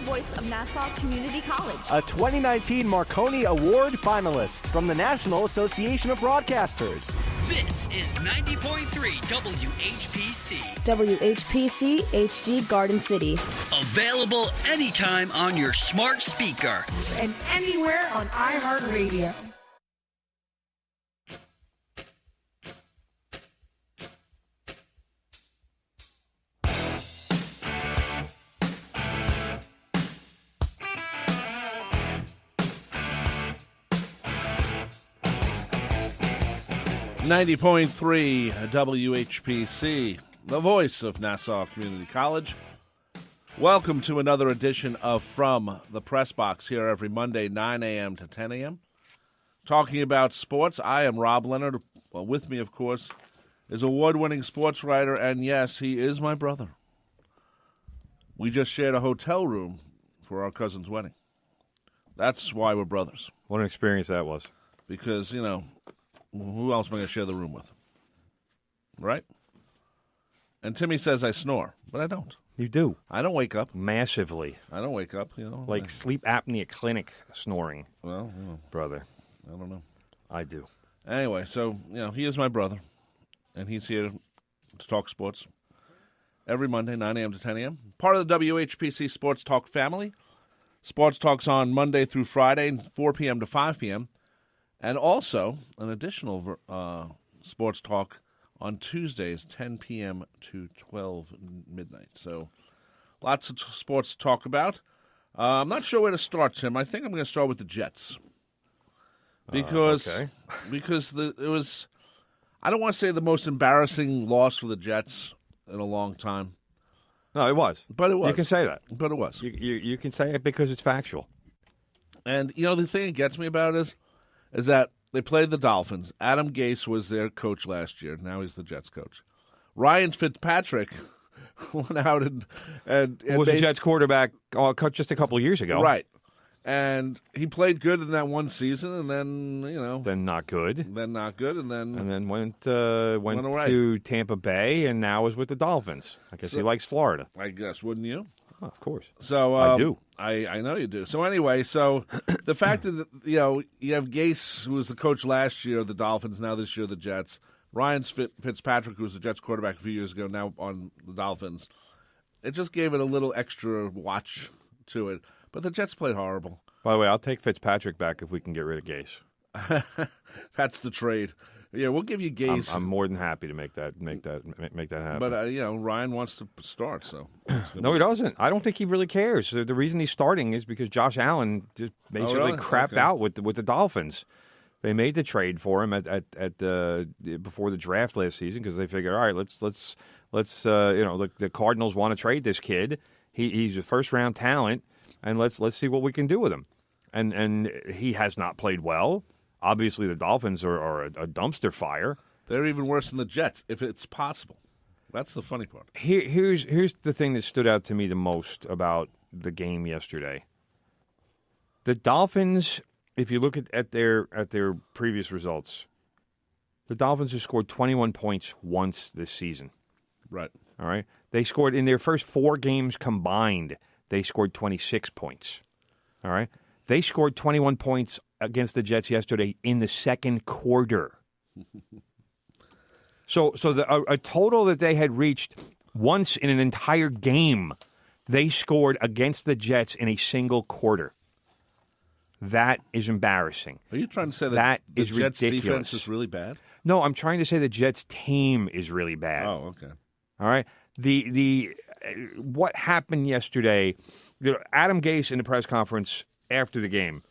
voice of Nassau Community College. A 2019 Marconi Award finalist from the National Association of Broadcasters. This is 90.3 WHPC. WHPC HD Garden City. Available anytime on your smart speaker. And anywhere on iHeartRadio. .3 WHPC, the voice of Nassau Community College. Welcome to another edition of From the Press Box here every Monday, 9 a.m. to 10 a.m. Talking about sports, I am Rob Leonard. Well, with me, of course, is award-winning sports writer, and yes, he is my brother. We just shared a hotel room for our cousin's wedding. That's why we're brothers. What an experience that was. Because, you know, who else am I going to share the room with? Right? And Timmy says I snore, but I don't. You do. I don't wake up. Massively. I don't wake up, you know. Like sleep apnea clinic snoring. Well, brother. I don't know. I do. Anyway, so, you know, he is my brother, and he's here to talk sports every Monday, 9 a.m. to 10 a.m. Part of the WHPC Sports Talk family. Sports Talk's on Monday through Friday, 4 p.m. to 5 p.m., and also an additional sports talk on Tuesdays, 10 p.m. to 12 midnight. So lots of sports to talk about. I'm not sure where to start, Tim. I think I'm going to start with the Jets. Because okay. it was, I don't want to say the most embarrassing loss for the Jets in a long time. No, it was. But it was. You can say that. But it was. You can say it because it's factual. And, you know, the thing that gets me about it is that they played the Dolphins. Adam Gase was their coach last year. Now he's the Jets coach. Ryan Fitzpatrick went out and was the Jets quarterback just a couple of years ago. Right. And he played good in that one season, and then, you know. Then not good. Then not good, and then went to Tampa Bay, and now is with the Dolphins. I guess he likes Florida. I guess, wouldn't you? Oh, of course. So I do. I know you do. So anyway, the fact that, you know, you have Gase, who was the coach last year of the Dolphins, now this year the Jets. Ryan Fitzpatrick, who was the Jets quarterback a few years ago, now on the Dolphins. It just gave it a little extra watch to it. But the Jets played horrible. By the way, I'll take Fitzpatrick back if we can get rid of Gase. That's the trade. Yeah, we'll give you Gase. I'm more than happy to make that happen. But you know, Ryan wants to start, so no, he doesn't. I don't think he really cares. The reason he's starting is because Josh Allen just basically crapped out with the Dolphins. They made the trade for him at before the draft last season because they figured, all right, let's you know, the Cardinals want to trade this kid. He's a first round talent, and let's see what we can do with him. And he has not played well. Obviously, the Dolphins are a dumpster fire. They're even worse than the Jets, if it's possible. That's the funny part. Here's the thing that stood out to me the most about the game yesterday. The Dolphins, if you look at their previous results, the Dolphins have scored 21 points once this season. Right. All right. They scored in their first 4 games combined. They scored 26 points. All right. They scored 21 points against the Jets yesterday in the second quarter. So a total that they had reached once in an entire game, they scored against the Jets in a single quarter. That is embarrassing. Are you trying to say that the is Jets' ridiculous. defense is really bad? No, I'm trying to say the Jets' team is really bad. Oh, okay. All right. The what happened yesterday? Adam Gase in the press conference after the game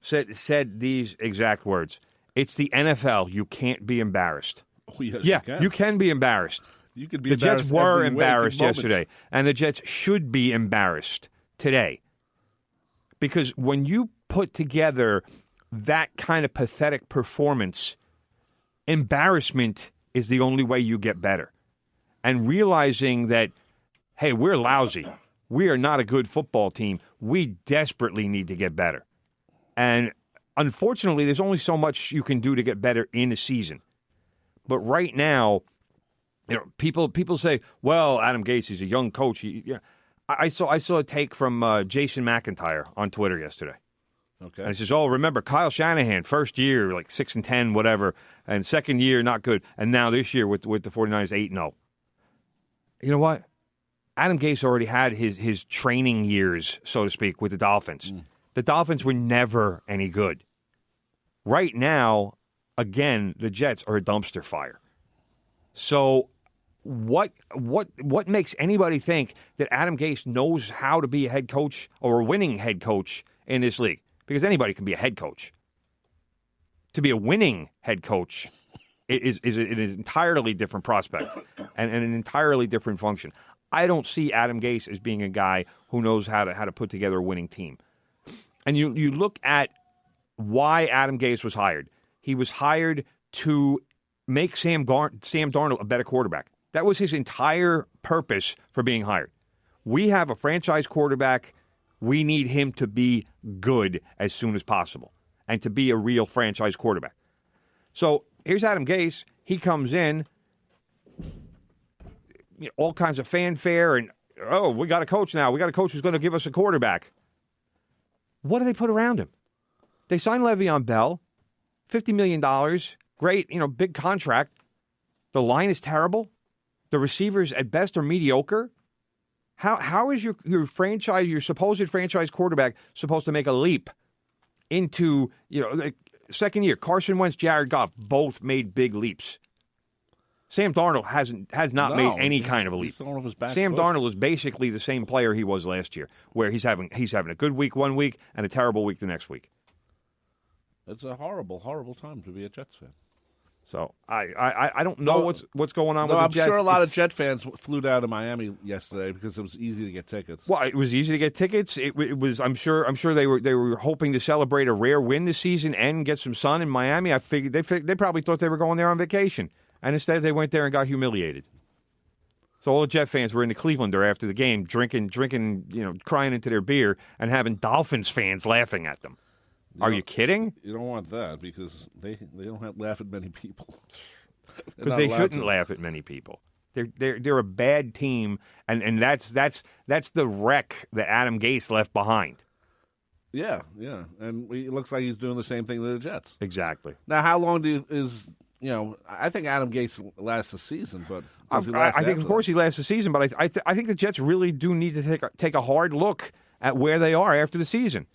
said these exact words: "It's the NFL. You can't be embarrassed." Oh, yes, yeah, you can be embarrassed. You could be. The Jets were every embarrassed waking moment. yesterday, and the Jets should be embarrassed today. Because when you put together that kind of pathetic performance, embarrassment is the only way you get better. And realizing that, hey, we're lousy. We are not a good football team. We desperately need to get better. And unfortunately, there's only so much you can do to get better in a season. But right now, you know, people say, well, Adam Gase is a young coach. I saw a take from Jason McIntyre on Twitter yesterday. Okay. And it says, remember, Kyle Shanahan, first year, like 6-10, whatever, and second year, not good. And now this year with the 49ers, 8-0. You know what? Adam Gase already had his training years, so to speak, with the Dolphins. The Dolphins were never any good. Right now, again, the Jets are a dumpster fire. So what makes anybody think that Adam Gase knows how to be a head coach or a winning head coach in this league? Because anybody can be a head coach. To be a winning head coach is an entirely different prospect and an entirely different function. I don't see Adam Gase as being a guy who knows how to put together a winning team. And you look at why Adam Gase was hired. He was hired to make Sam Darnold a better quarterback. That was his entire purpose for being hired. We have a franchise quarterback. We need him to be good as soon as possible and to be a real franchise quarterback. So here's Adam Gase. He comes in, all kinds of fanfare, and, we got a coach now. We got a coach who's going to give us a quarterback. What do they put around him? They signed Le'Veon Bell, $50 million, great, big contract. The line is terrible. The receivers at best are mediocre. How is your franchise, your supposed franchise quarterback, supposed to make a leap into, the second year? Carson Wentz, Jared Goff, both made big leaps. Sam Darnold has not made any kind of a leap. Sam Darnold is basically the same player he was last year, where he's having a good week one week and a terrible week the next week. It's a horrible, horrible time to be a Jets fan. So I don't know what's going on with the Jets. I'm sure a lot of Jet fans flew down to Miami yesterday because it was easy to get tickets. Well, it was easy to get tickets. It was. I'm sure they were hoping to celebrate a rare win this season and get some sun in Miami. I figured they probably thought they were going there on vacation, and instead they went there and got humiliated. So all the Jet fans were in the Clevelander after the game, drinking, crying into their beer, and having Dolphins fans laughing at them. Are you kidding? You don't want that because they don't laugh at many people. Because they shouldn't laugh at many people. They're a bad team, and that's the wreck that Adam Gase left behind. Yeah, and it looks like he's doing the same thing to the Jets. Exactly. Now, how long I think Adam Gase lasts the season, but I think of course he lasts the season, but I think the Jets really do need to take a hard look at where they are after the season.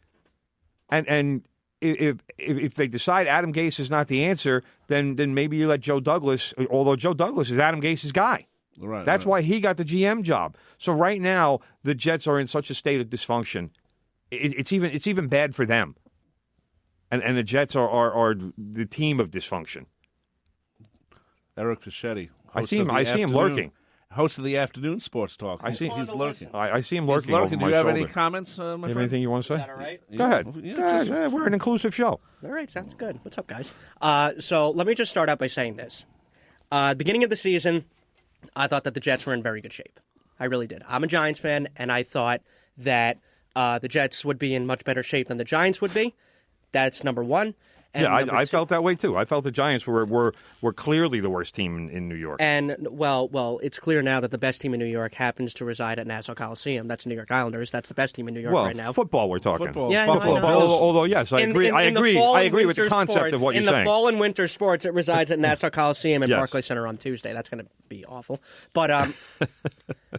And if they decide Adam Gase is not the answer, then maybe you let Joe Douglas, although Joe Douglas is Adam Gase's guy. Right. That's why he got the GM job. So right now, the Jets are in such a state of dysfunction. It's even bad for them. And the Jets are the team of dysfunction. Eric Fischetti. I see him lurking. Host of the afternoon sports talk. He's lurking. I see him lurking. Over Do my you have shoulder. any comments, my you have friend? anything you want to say? Is that all right? Go ahead. Yeah, We're an inclusive show. All right, sounds good. What's up, guys? So let me just start out by saying this. Beginning of the season, I thought that the Jets were in very good shape. I really did. I'm a Giants fan, and I thought that the Jets would be in much better shape than the Giants would be. That's number one. And I felt that way too. I felt the Giants were clearly the worst team in New York. And well, it's clear now that the best team in New York happens to reside at Nassau Coliseum. That's the New York Islanders. That's the best team in New York right now. Football we're talking. Football. Yeah, Buffalo I know. Bills. Although yes, I agree. I agree with the concept of what you're saying. In the fall and winter sports, it resides at Nassau Coliseum and Yes. Barclays Center on Tuesday. That's going to be awful. But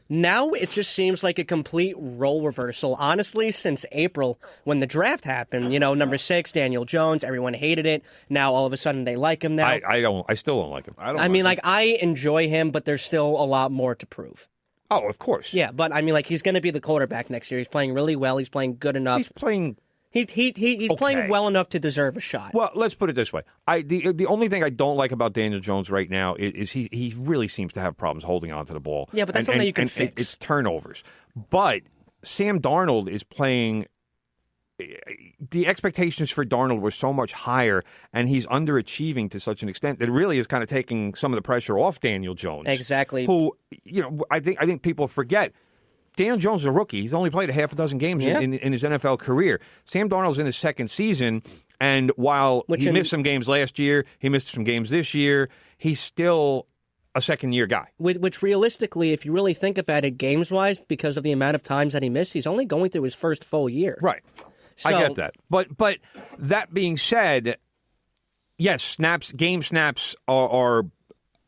now it just seems like a complete role reversal. Honestly, since April when the draft happened, number 6, Daniel Jones, everyone hated it. Now all of a sudden they like him now. I still don't like him. I enjoy him, but there's still a lot more to prove. Oh, of course. Yeah, but he's going to be the quarterback next year. He's playing really well. He's playing good enough. He's playing. He's playing well enough to deserve a shot. Well, let's put it this way. The only thing I don't like about Daniel Jones right now is he really seems to have problems holding on to the ball. Yeah, but that's something you can fix. It's turnovers. But Sam Darnold is playing. The expectations for Darnold were so much higher, and he's underachieving to such an extent that it really is kind of taking some of the pressure off Daniel Jones. Exactly. Who, I think people forget. Daniel Jones is a rookie. He's only played a half a dozen games in his NFL career. Sam Darnold's in his second season, and while he missed some games last year, he missed some games this year, he's still a second-year guy. Which realistically, if you really think about it games-wise, because of the amount of times that he missed, he's only going through his first full year. Right. So, I get that. But that being said, yes, game snaps are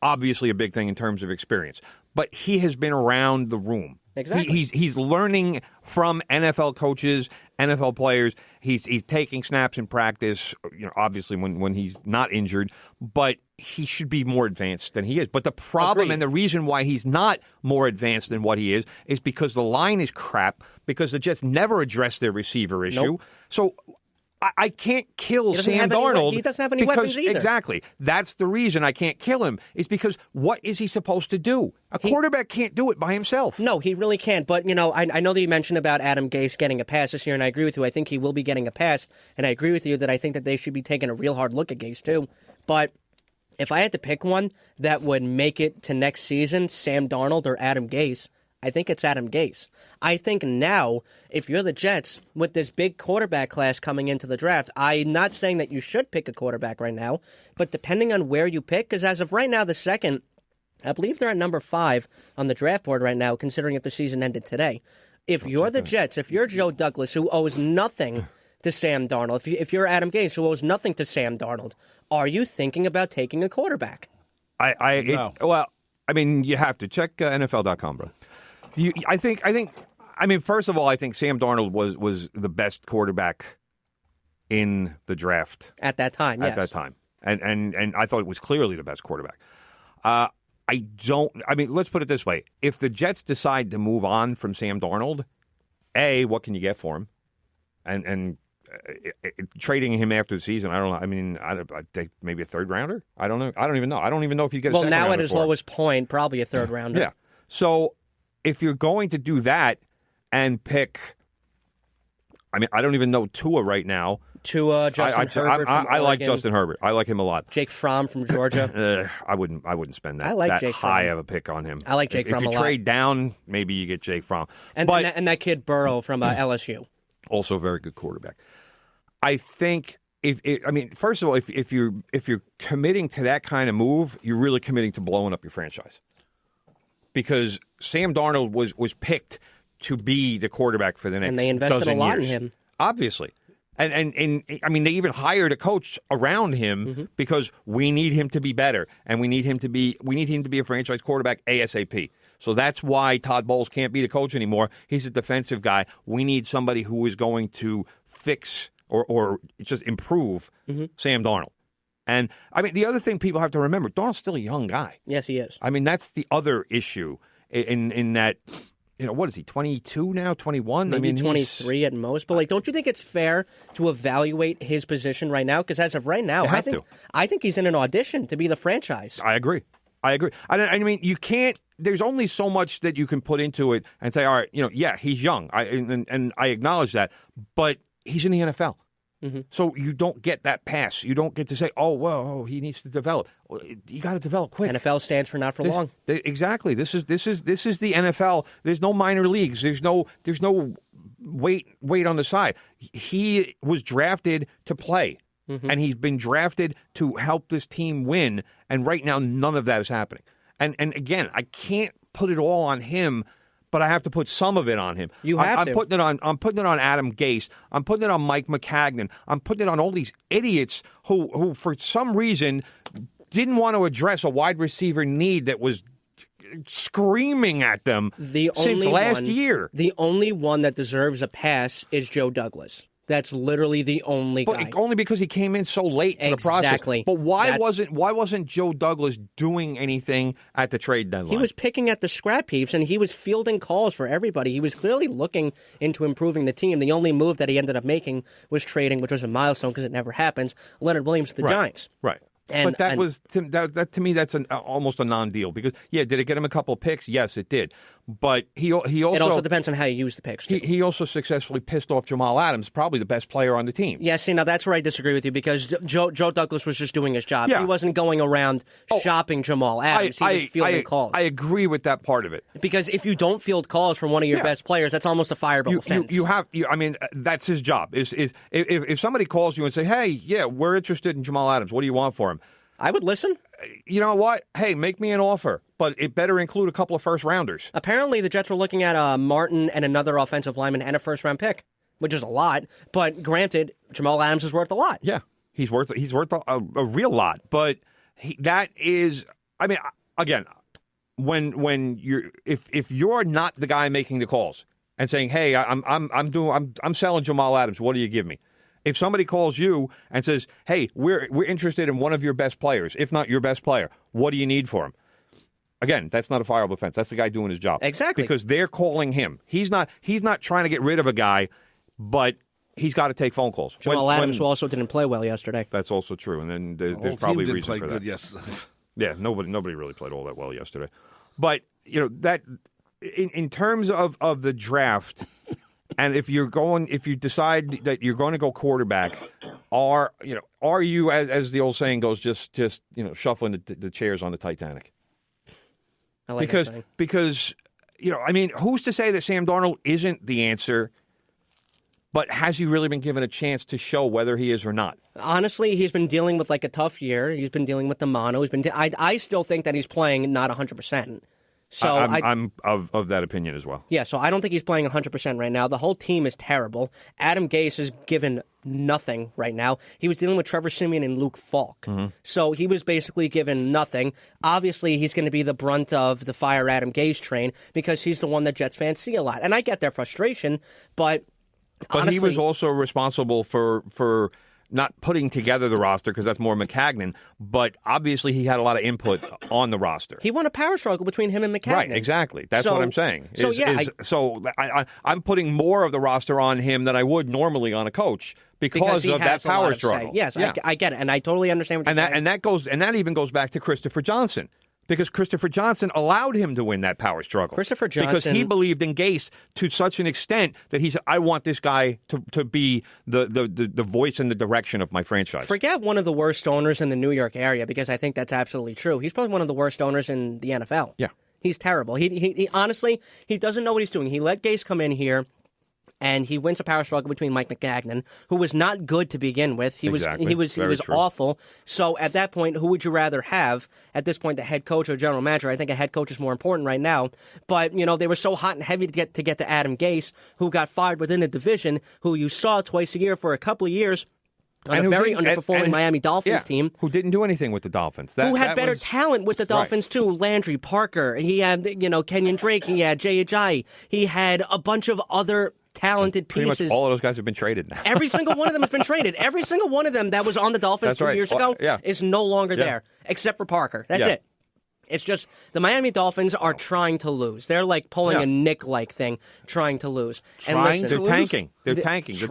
obviously a big thing in terms of experience. But he has been around the room. Exactly. He's learning from NFL coaches, NFL players. He's taking snaps in practice, obviously when he's not injured, but he should be more advanced than he is. But the problem Agreed. and the reason why he's not more advanced than what he is because the line is crap, because the Jets never addressed their receiver issue. Nope. So I can't kill Sam have any Darnold. he doesn't have any because, weapons either. Exactly. That's the reason I can't kill him, is because what is he supposed to do? A quarterback can't do it by himself. No, he really can't. But, I know that you mentioned about Adam Gase getting a pass this year, and I agree with you. I think he will be getting a pass, and I agree with you that I think that they should be taking a real hard look at Gase, too. But if I had to pick one that would make it to next season, Sam Darnold or Adam Gase, I think it's Adam Gase. I think now, if you're the Jets, with this big quarterback class coming into the draft, I'm not saying that you should pick a quarterback right now, but depending on where you pick, because as of right now, the second, I believe they're at number 5 on the draft board right now, considering if the season ended today. If you're the Jets, if you're Joe Douglas, who owes nothing to Sam Darnold, if you're Adam Gase, who owes nothing to Sam Darnold, are you thinking about taking a quarterback? No. You have to check NFL.com, bro. First of all, I think Sam Darnold was the best quarterback in the draft At that time, yes. At that time, and I thought it was clearly the best quarterback. Let's put it this way: if the Jets decide to move on from Sam Darnold, what can you get for him? And trading him after the season, I don't know. I think maybe a third rounder. I don't know. I don't even know. I don't even know if you get. Well, now at his lowest point, probably a third rounder. Yeah. So if you're going to do that and pick, I don't even know Tua right now. Tua, Justin Herbert from I like Oregon. Justin Herbert. I like him a lot. Jake Fromm from Georgia. I wouldn't spend that. I like Jake high Fromm. of a pick on him. I like Jake Fromm a lot. If you trade down, maybe you get Jake Fromm. And that kid Burrow from LSU. Also a very good quarterback. I think first of all, if you're committing to that kind of move, you're really committing to blowing up your franchise. Because Sam Darnold was picked to be the quarterback for the next And they invested dozen a lot years. in him. Obviously. And they even hired a coach around him because we need him to be better, and we need him to be a franchise quarterback ASAP. So that's why Todd Bowles can't be the coach anymore. He's a defensive guy. We need somebody who is going to fix or just improve Sam Darnold. And the other thing people have to remember, Darnold's still a young guy. Yes, he is. That's the other issue in that. What is he, 22 now, 21? Maybe 23 at most. But, don't you think it's fair to evaluate his position right now? Because as of right now, I think he's in an audition to be the franchise. I agree. You can't – there's only so much that you can put into it and say, all right, he's young. And I acknowledge that. But he's in the NFL. So you don't get that pass. You don't get to say, he needs to develop. You got to develop quick. NFL stands for not for long. Exactly. This is the NFL. There's no minor leagues. There's no weight on the side. He was drafted to play, and he's been drafted to help this team win. And right now, none of that is happening. And again, I can't put it all on him. But I have to put some of it on him. I'm putting it on Adam Gase. I'm putting it on Mike McCagnon. I'm putting it on all these idiots who for some reason didn't want to address a wide receiver need that was screaming at them since last year. The only one that deserves a pass is Joe Douglas. That's literally the only guy. But only because he came in so late to the process. Exactly. But why wasn't Joe Douglas doing anything at the trade deadline? He was picking at the scrap heaps, and he was fielding calls for everybody. He was clearly looking into improving the team. The only move that he ended up making was trading, which was a milestone because it never happens, Leonard Williams to the Giants. Right. But that to me, that's almost a non-deal because, did it get him a couple of picks? Yes, it did. But he also... It also depends on how you use the picks, too. He also successfully pissed off Jamal Adams, probably the best player on the team. Yeah, see, now that's where I disagree with you because Joe Douglas was just doing his job. Yeah. He wasn't going around shopping Jamal Adams. He was fielding calls. I agree with that part of it. Because if you don't field calls from one of your best players, that's almost a fireable offense. That's his job. If somebody calls you and say, hey, we're interested in Jamal Adams, what do you want for him? I would listen. You know what? Hey, make me an offer, but it better include a couple of first-rounders. Apparently, the Jets were looking at Martin and another offensive lineman and a first-round pick, which is a lot. But granted, Jamal Adams is worth a lot. Yeah, he's worth a real lot. But that is, I mean, again, when you're if you're not the guy making the calls and saying, hey, I'm selling Jamal Adams, what do you give me? If somebody calls you and says, hey, we're interested in one of your best players, if not your best player, what do you need for him? Again, that's not a fireable offense. That's the guy doing his job. Exactly. Because they're calling him. He's not trying to get rid of a guy, but he's got to take phone calls. Jamal Adams, who also didn't play well yesterday. That's also true. And then there's probably a reason for that. Yes. Yeah, nobody really played all that well yesterday. But, that in terms of the draft, and if you decide that you're going to go quarterback, are you, as the old saying goes, just shuffling the chairs on the Titanic? I like because who's to say that Sam Darnold isn't the answer? But has he really been given a chance to show whether he is or not? Honestly, he's been dealing with a tough year. He's been dealing with the mono. I still think that he's playing not 100%. So I'm of that opinion as well. Yeah, so I don't think he's playing 100% right now. The whole team is terrible. Adam Gase is given nothing right now. He was dealing with Trevor Siemian and Luke Falk. Mm-hmm. So he was basically given nothing. Obviously, he's going to be the brunt of the fire Adam Gase train because he's the one that Jets fans see a lot. And I get their frustration, but honestly, he was also responsible for not putting together the roster because that's more McCagnon, but obviously he had a lot of input on the roster. He won a power struggle between him and McCagnon. Right, exactly. That's what I'm saying. So I'm putting more of the roster on him than I would normally on a coach because of that power struggle. Yes, yeah. I get it, and I totally understand what you're saying. And that even goes back to Christopher Johnson. Because Christopher Johnson allowed him to win that power struggle. Christopher Johnson, because he believed in Gase to such an extent that he said, I want this guy to be the voice and the direction of my franchise. Forget one of the worst owners in the New York area, because I think that's absolutely true. He's probably one of the worst owners in the NFL. Yeah. He's terrible. He honestly, he doesn't know what he's doing. He let Gase come in here, and he wins a power struggle between Mike McCagnon, who was not good to begin with. He was awful. So at that point, who would you rather have at this point, the head coach or general manager? I think a head coach is more important right now. But they were so hot and heavy to get to Adam Gase, who got fired within the division, who you saw twice a year for a couple of years. On a very underperforming Miami Dolphins team. Who didn't do anything with the Dolphins. Who had better talent with the Dolphins, too. Landry, Parker. He had, Kenyon Drake. He had Jay Ajayi. He had a bunch of other talented pieces. Pretty much all of those guys have been traded now. Every single one of them has been traded. Every single one of them that was on the Dolphins 2 years ago is no longer there, except for Parker. That's it. It's just the Miami Dolphins are trying to lose. They're like pulling a Nick-like thing, trying to lose. They're tanking. They're tanking. They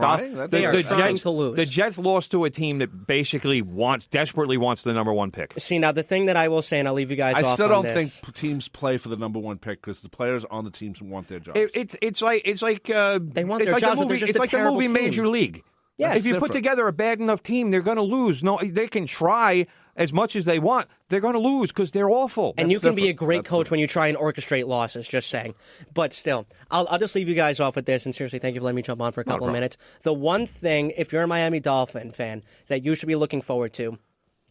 are trying to lose. The Jets lost to a team that basically desperately wants the number one pick. See, now the thing that I will say, and I'll leave you guys off on this. I still don't think teams play for the number one pick because the players on the teams want their jobs. It's like they want their jobs, but they're just it's like the movie team. Major League. Yes. If you put together a bad enough team, they're going to lose. No, they can try as much as they want. They're going to lose because they're awful. And you can be a great coach when you try and orchestrate losses, just saying. But still, I'll just leave you guys off with this. And seriously, thank you for letting me jump on for a couple of minutes. The one thing, if you're a Miami Dolphin fan, that you should be looking forward to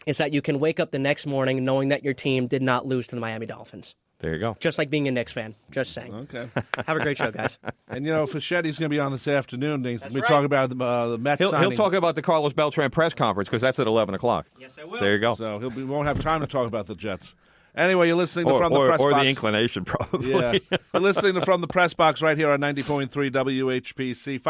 is that you can wake up the next morning knowing that your team did not lose to the Miami Dolphins. There you go. Just like being a Knicks fan. Just saying. Okay. Have a great show, guys. And, Fischetti's going to be on this afternoon. We're talking about the Mets signing. He'll talk about the Carlos Beltran press conference because that's at 11 o'clock. Yes, I will. There you go. So we won't have time to talk about the Jets. Anyway, you're listening from the press box. Or the inclination, probably. Yeah. You're listening from the press box right here on 90.3 WHPC,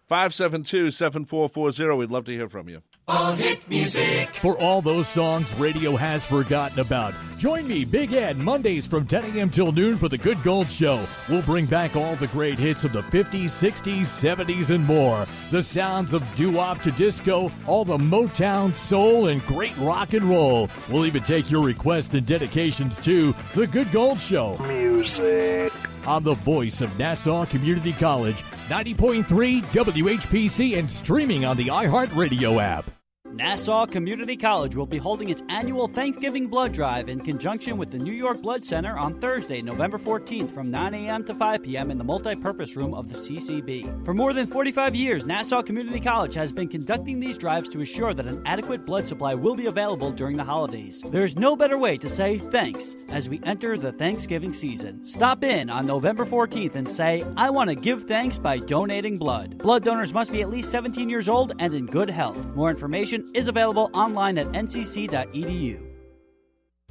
516-572-7440. We'd love to hear from you. All hit music. For all those songs radio has forgotten about, join me, Big Ed, Mondays from 10 a.m. till noon for The Good Gold Show. We'll bring back all the great hits of the 50s, 60s, 70s, and more. The sounds of doo-wop to disco, all the Motown, soul, and great rock and roll. We'll even take your requests and dedications to The Good Gold Show. Music. On the voice of Nassau Community College, 90.3 WHPC, and streaming on the iHeartRadio app. Nassau Community College will be holding its annual Thanksgiving Blood Drive in conjunction with the New York Blood Center on Thursday, November 14th from 9 a.m. to 5 p.m. in the multi-purpose room of the CCB. For more than 45 years, Nassau Community College has been conducting these drives to assure that an adequate blood supply will be available during the holidays. There's no better way to say thanks as we enter the Thanksgiving season. Stop in on November 14th and say, I want to give thanks by donating blood. Blood donors must be at least 17 years old and in good health. More information is available online at ncc.edu.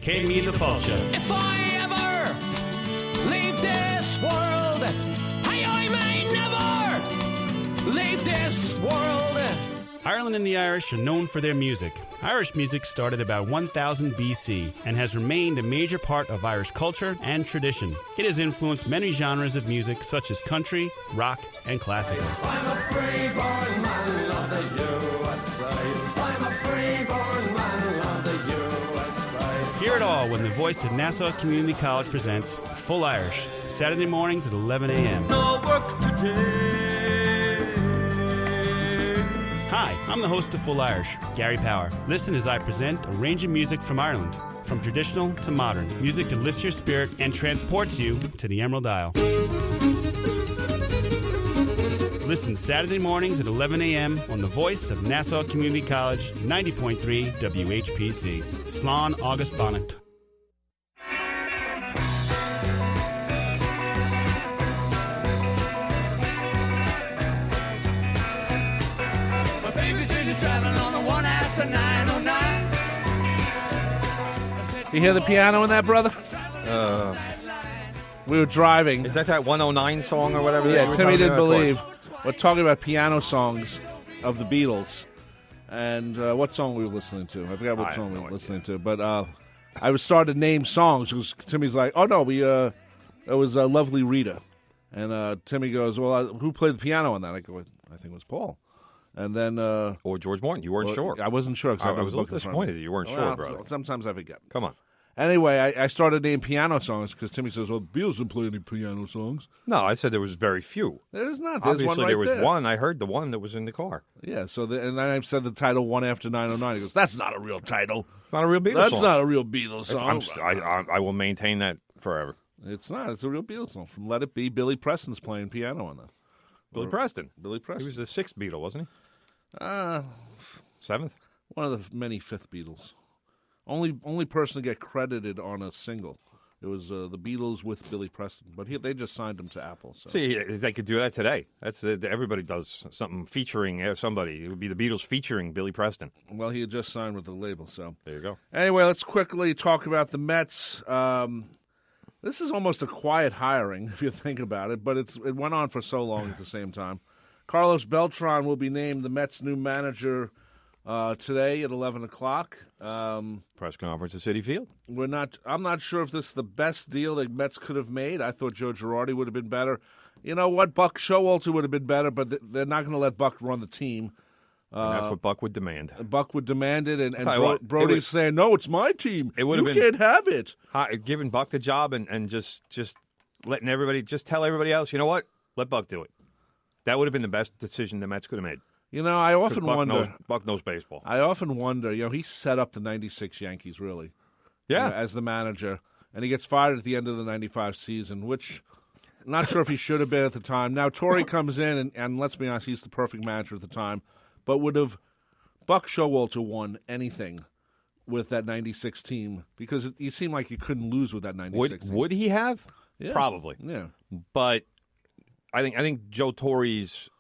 K-Me the Culture. If I ever leave this world, I may never leave this world. Ireland and the Irish are known for their music. Irish music started about 1000 BC and has remained a major part of Irish culture and tradition. It has influenced many genres of music such as country, rock, and classical. I'm a free-born man of the USA. I'm a free-born man of the USA. Hear it all when the voice of Nassau Community College presents Full Irish, Saturday mornings at 11 a.m. No work today. Hi, I'm the host of Full Irish, Gary Power. Listen as I present a range of music from Ireland, from traditional to modern. Music that lifts your spirit and transports you to the Emerald Isle. Listen Saturday mornings at 11 a.m. on the voice of Nassau Community College, 90.3 WHPC. Slán August Bonnet. You hear the piano in that, brother? We were driving. Is that 109 song or whatever? Yeah, Timmy didn't believe. We're talking about piano songs of the Beatles. And what song we were listening to? I forgot what song we were listening to. But I was starting to name songs. Timmy's like, oh, no, it was Lovely Rita. And Timmy goes, well, who played the piano on that? I go, I think it was Paul. And then... or George Martin. You weren't sure. I wasn't sure. I was a little disappointed that you weren't sure, brother. Sometimes I forget. Come on. Anyway, I started naming piano songs because Timmy says, well, Beatles didn't play any piano songs. No, I said there was very few. There's not. There's Obviously, one right there was there. one. I heard the one that was in the car. Yeah, and then I said the title One After 909. He goes, that's not a real title. It's not a real Beatles song. That's not a real Beatles song. I will maintain that forever. It's not. It's a real Beatles song. From Let It Be, Billy Preston's playing piano on that. Billy Preston. Billy Preston. He was the sixth Beatle, wasn't he? Seventh? One of the many fifth Beatles. Only person to get credited on a single. It was the Beatles with Billy Preston, but they just signed him to Apple. So. See, they could do that today. That's everybody does something featuring somebody. It would be the Beatles featuring Billy Preston. Well, he had just signed with the label, so there you go. Anyway, let's quickly talk about the Mets. This is almost a quiet hiring, if you think about it, but it went on for so long at the same time. Carlos Beltran will be named the Mets' new manager today at 11 o'clock. Press conference at Citi Field. I'm not sure if this is the best deal the Mets could have made. I thought Joe Girardi would have been better. You know what? Buck Showalter would have been better, but they're not going to let Buck run the team. And that's what Buck would demand. Buck would demand it, and Brody's saying, "No, it's my team. You can't have it." Giving Buck the job and just letting everybody tell everybody else, you know what? Let Buck do it. That would have been the best decision the Mets could have made. You know, I often wonder. Buck knows baseball. I often wonder. You know, he set up the '96 Yankees, really. Yeah, as the manager, and he gets fired at the end of the '95 season, which I'm not sure if he should have been at the time. Now Torrey comes in, and let's be honest, he's the perfect manager at the time. But would have Buck Showalter won anything with that '96 team? Because he seemed like you couldn't lose with that '96 team. Would he have? Yeah. Probably. Yeah. But I think Joe Torre's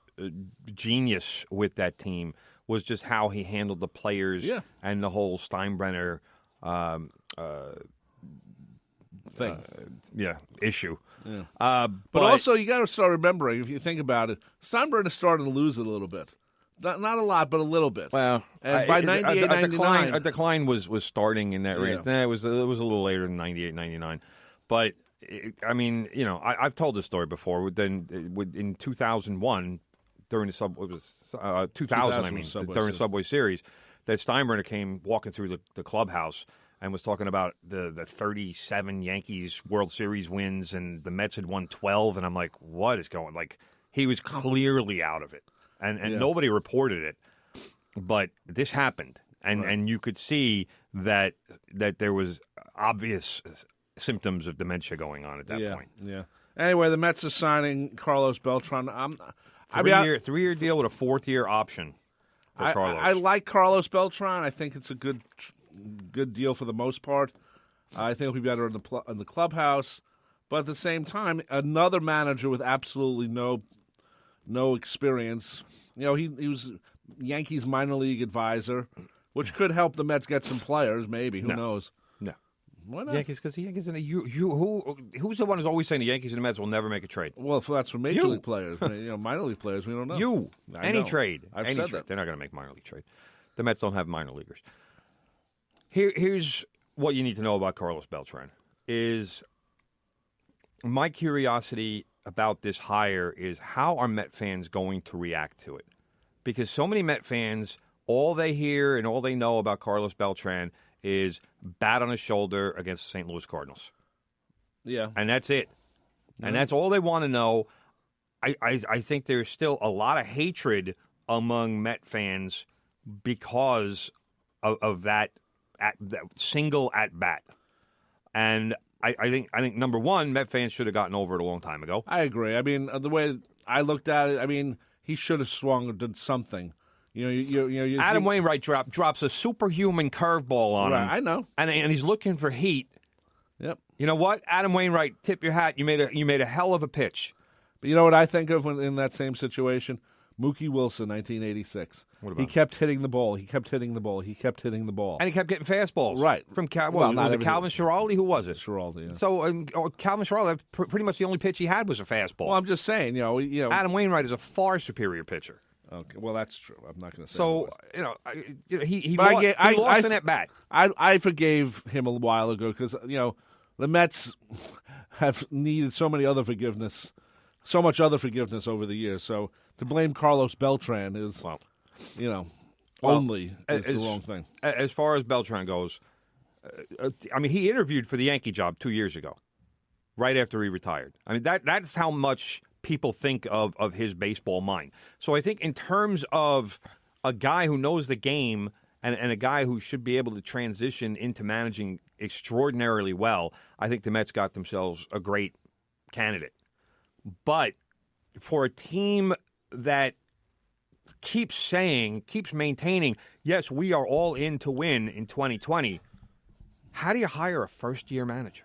genius with that team was just how he handled the players and the whole Steinbrenner thing. Issue. Yeah. But also, you got to start remembering, if you think about it, Steinbrenner started to lose it a little bit. Not a lot, but a little bit. Well, and by 98, 99... A decline was starting in that range. It was a little later than 98, 99. But, I mean, you know, I've told this story before. In 2001, during the during the Subway Series, that Steinbrenner came walking through the clubhouse and was talking about the 37 Yankees World Series wins, and the Mets had won 12. And I'm like, what is going? Like, he was clearly out of it. And nobody reported it. But this happened, and you could see that there was obvious symptoms of dementia going on at that point. Yeah. Anyway, the Mets are signing Carlos Beltran. Three-year deal with a fourth-year option for Carlos. I like Carlos Beltran. I think it's a good deal for the most part. I think he'll be better in the clubhouse. But at the same time, another manager with absolutely no experience. He was Yankees minor league advisor, which could help the Mets get some players. Maybe who knows? No, why not? Yankees, because the Yankees and who's the one who's always saying the Yankees and the Mets will never make a trade? Well, that's for major league players. Minor league players, we don't know. Any trade. I've any said trade. that. They're not going to make minor league trade. The Mets don't have minor leaguers. Here's what you need to know about Carlos Beltran is. My curiosity about this hire is how are Met fans going to react to it? Because so many Met fans, all they hear and all they know about Carlos Beltran is bat on his shoulder against the St. Louis Cardinals. Yeah. And that's it. And that's all they want to know. I think there's still a lot of hatred among Met fans because of that single at-bat. And I think number one, Met fans should have gotten over it a long time ago. I agree. I mean, the way I looked at it, he should have swung or did something. Adam Wainwright drops a superhuman curveball on him. I know, and he's looking for heat. Yep. You know what, Adam Wainwright, tip your hat. You made a hell of a pitch. But you know what I think of when in that same situation? Mookie Wilson, 1986. He kept hitting the ball. He kept hitting the ball. He kept hitting the ball. And he kept getting fastballs. Right. From was it Calvin Schiraldi? Who was it? Schiraldi, yeah. So Calvin Schiraldi, pretty much the only pitch he had was a fastball. Well, I'm just saying, Adam Wainwright is a far superior pitcher. Okay, well, that's true. I'm not going to say so. He lost an at bat. I forgave him a while ago because the Mets have needed so much other forgiveness over the years. So to blame Carlos Beltran is, only is the wrong thing. As far as Beltran goes, he interviewed for the Yankee job 2 years ago, right after he retired. That's how much people think of his baseball mind. So I think in terms of a guy who knows the game and a guy who should be able to transition into managing extraordinarily well, I think the Mets got themselves a great candidate. But for a team that keeps maintaining, yes, we are all in to win in 2020, how do you hire a first-year manager?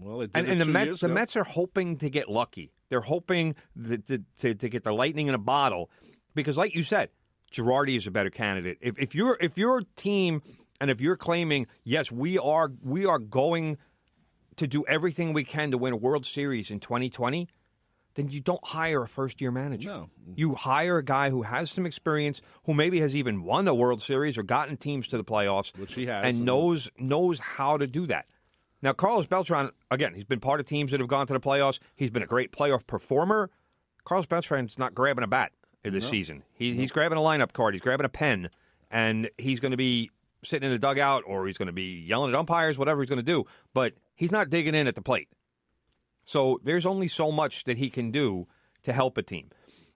Well, the Mets are hoping to get lucky. They're hoping to get the lightning in a bottle because, like you said, Girardi is a better candidate. If your team and if you're claiming, yes, we are going to do everything we can to win a World Series in 2020, then you don't hire a first-year manager. No. You hire a guy who has some experience, who maybe has even won a World Series or gotten teams to the playoffs, which he has, and knows how to do that. Now, Carlos Beltran, again, he's been part of teams that have gone to the playoffs. He's been a great playoff performer. Carlos Beltran's not grabbing a bat this season. He's grabbing a lineup card. He's grabbing a pen, and he's going to be sitting in the dugout or he's going to be yelling at umpires, whatever he's going to do. But he's not digging in at the plate. So there's only so much that he can do to help a team.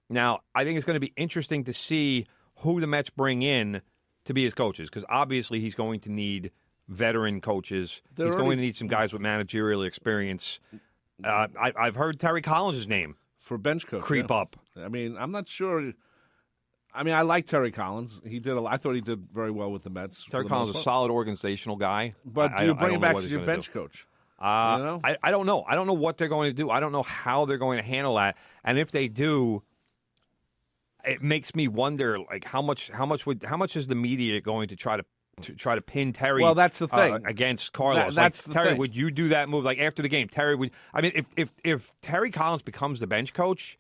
Now, I think it's going to be interesting to see who the Mets bring in to be his coaches because obviously he's going to need veteran coaches. He's going to need some guys with managerial experience. I've heard Terry Collins' name for bench coach creep up. I'm not sure. I like Terry Collins. I thought he did very well with the Mets. Terry Collins is a solid organizational guy. But do you bring him back as your bench coach? I don't know. I don't know what they're going to do. I don't know how they're going to handle that. And if they do, it makes me wonder, like how much is the media going to try to pin Terry? Well, that's the thing against Carlos. That's the Terry, thing. would you do that move? Like after the game, Terry would. If Terry Collins becomes the bench coach,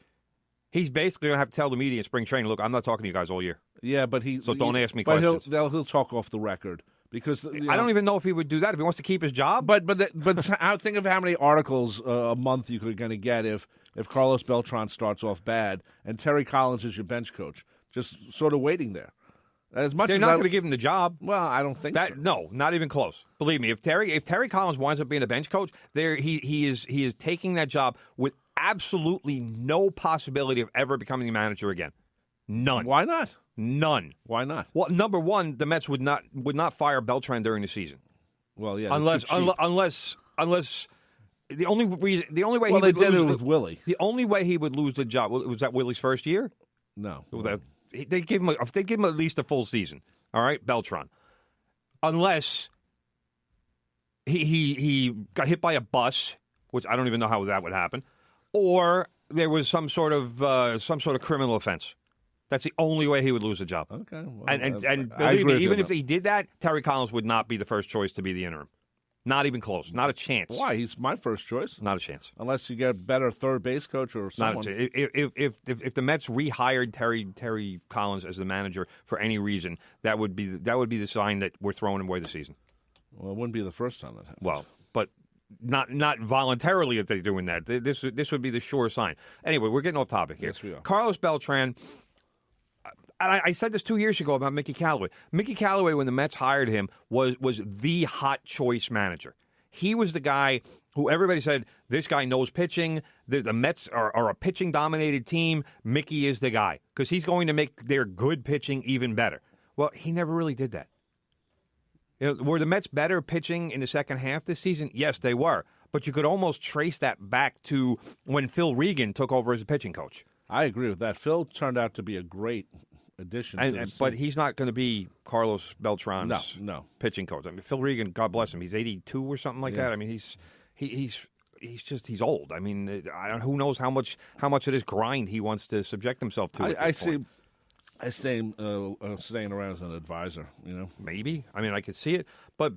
he's basically going to have to tell the media in spring training, "Look, I'm not talking to you guys all year." Yeah, but don't ask me questions. But he'll talk off the record. Because I don't even know if he would do that if he wants to keep his job. But think of how many articles a month you're going to get if Carlos Beltran starts off bad and Terry Collins is your bench coach, just sort of waiting there. They're not going to give him the job. Well, I don't think so. No, not even close. Believe me, if Terry Collins winds up being a bench coach, he is taking that job with absolutely no possibility of ever becoming a manager again. None. Why not? None. Why not? Well, number one, the Mets would not fire Beltran during the season. Well, yeah, unless the only way he they would did lose it with Willie. The only way he would lose the job was that Willie's first year. No, they gave him at least a full season. All right, Beltran, unless he got hit by a bus, which I don't even know how that would happen, or there was some sort of criminal offense. That's the only way he would lose the job. Okay, well, and believe me, even if he did that, Terry Collins would not be the first choice to be the interim. Not even close. Not a chance. Why? He's my first choice. Not a chance. Unless you get a better third base coach or someone. Not a chance. If the Mets rehired Terry Collins as the manager for any reason, that would be the sign that we're throwing away the season. Well, it wouldn't be the first time that happened. Well, but not voluntarily that they're doing that. This would be the sure sign. Anyway, we're getting off topic here. Yes, we are. Carlos Beltran. I said this 2 years ago about Mickey Callaway. Mickey Callaway, when the Mets hired him, was the hot choice manager. He was the guy who everybody said, this guy knows pitching. The Mets are a pitching-dominated team. Mickey is the guy because he's going to make their good pitching even better. Well, he never really did that. Were the Mets better pitching in the second half this season? Yes, they were. But you could almost trace that back to when Phil Regan took over as a pitching coach. I agree with that. Phil turned out to be a great addition. But he's not going to be Carlos Beltran's no pitching coach. I mean, Phil Regan, God bless him, he's 82 or something like that. I mean, he's old. I mean, who knows how much of this grind he wants to subject himself to. I staying around as an advisor. Maybe. I mean, I could see it, but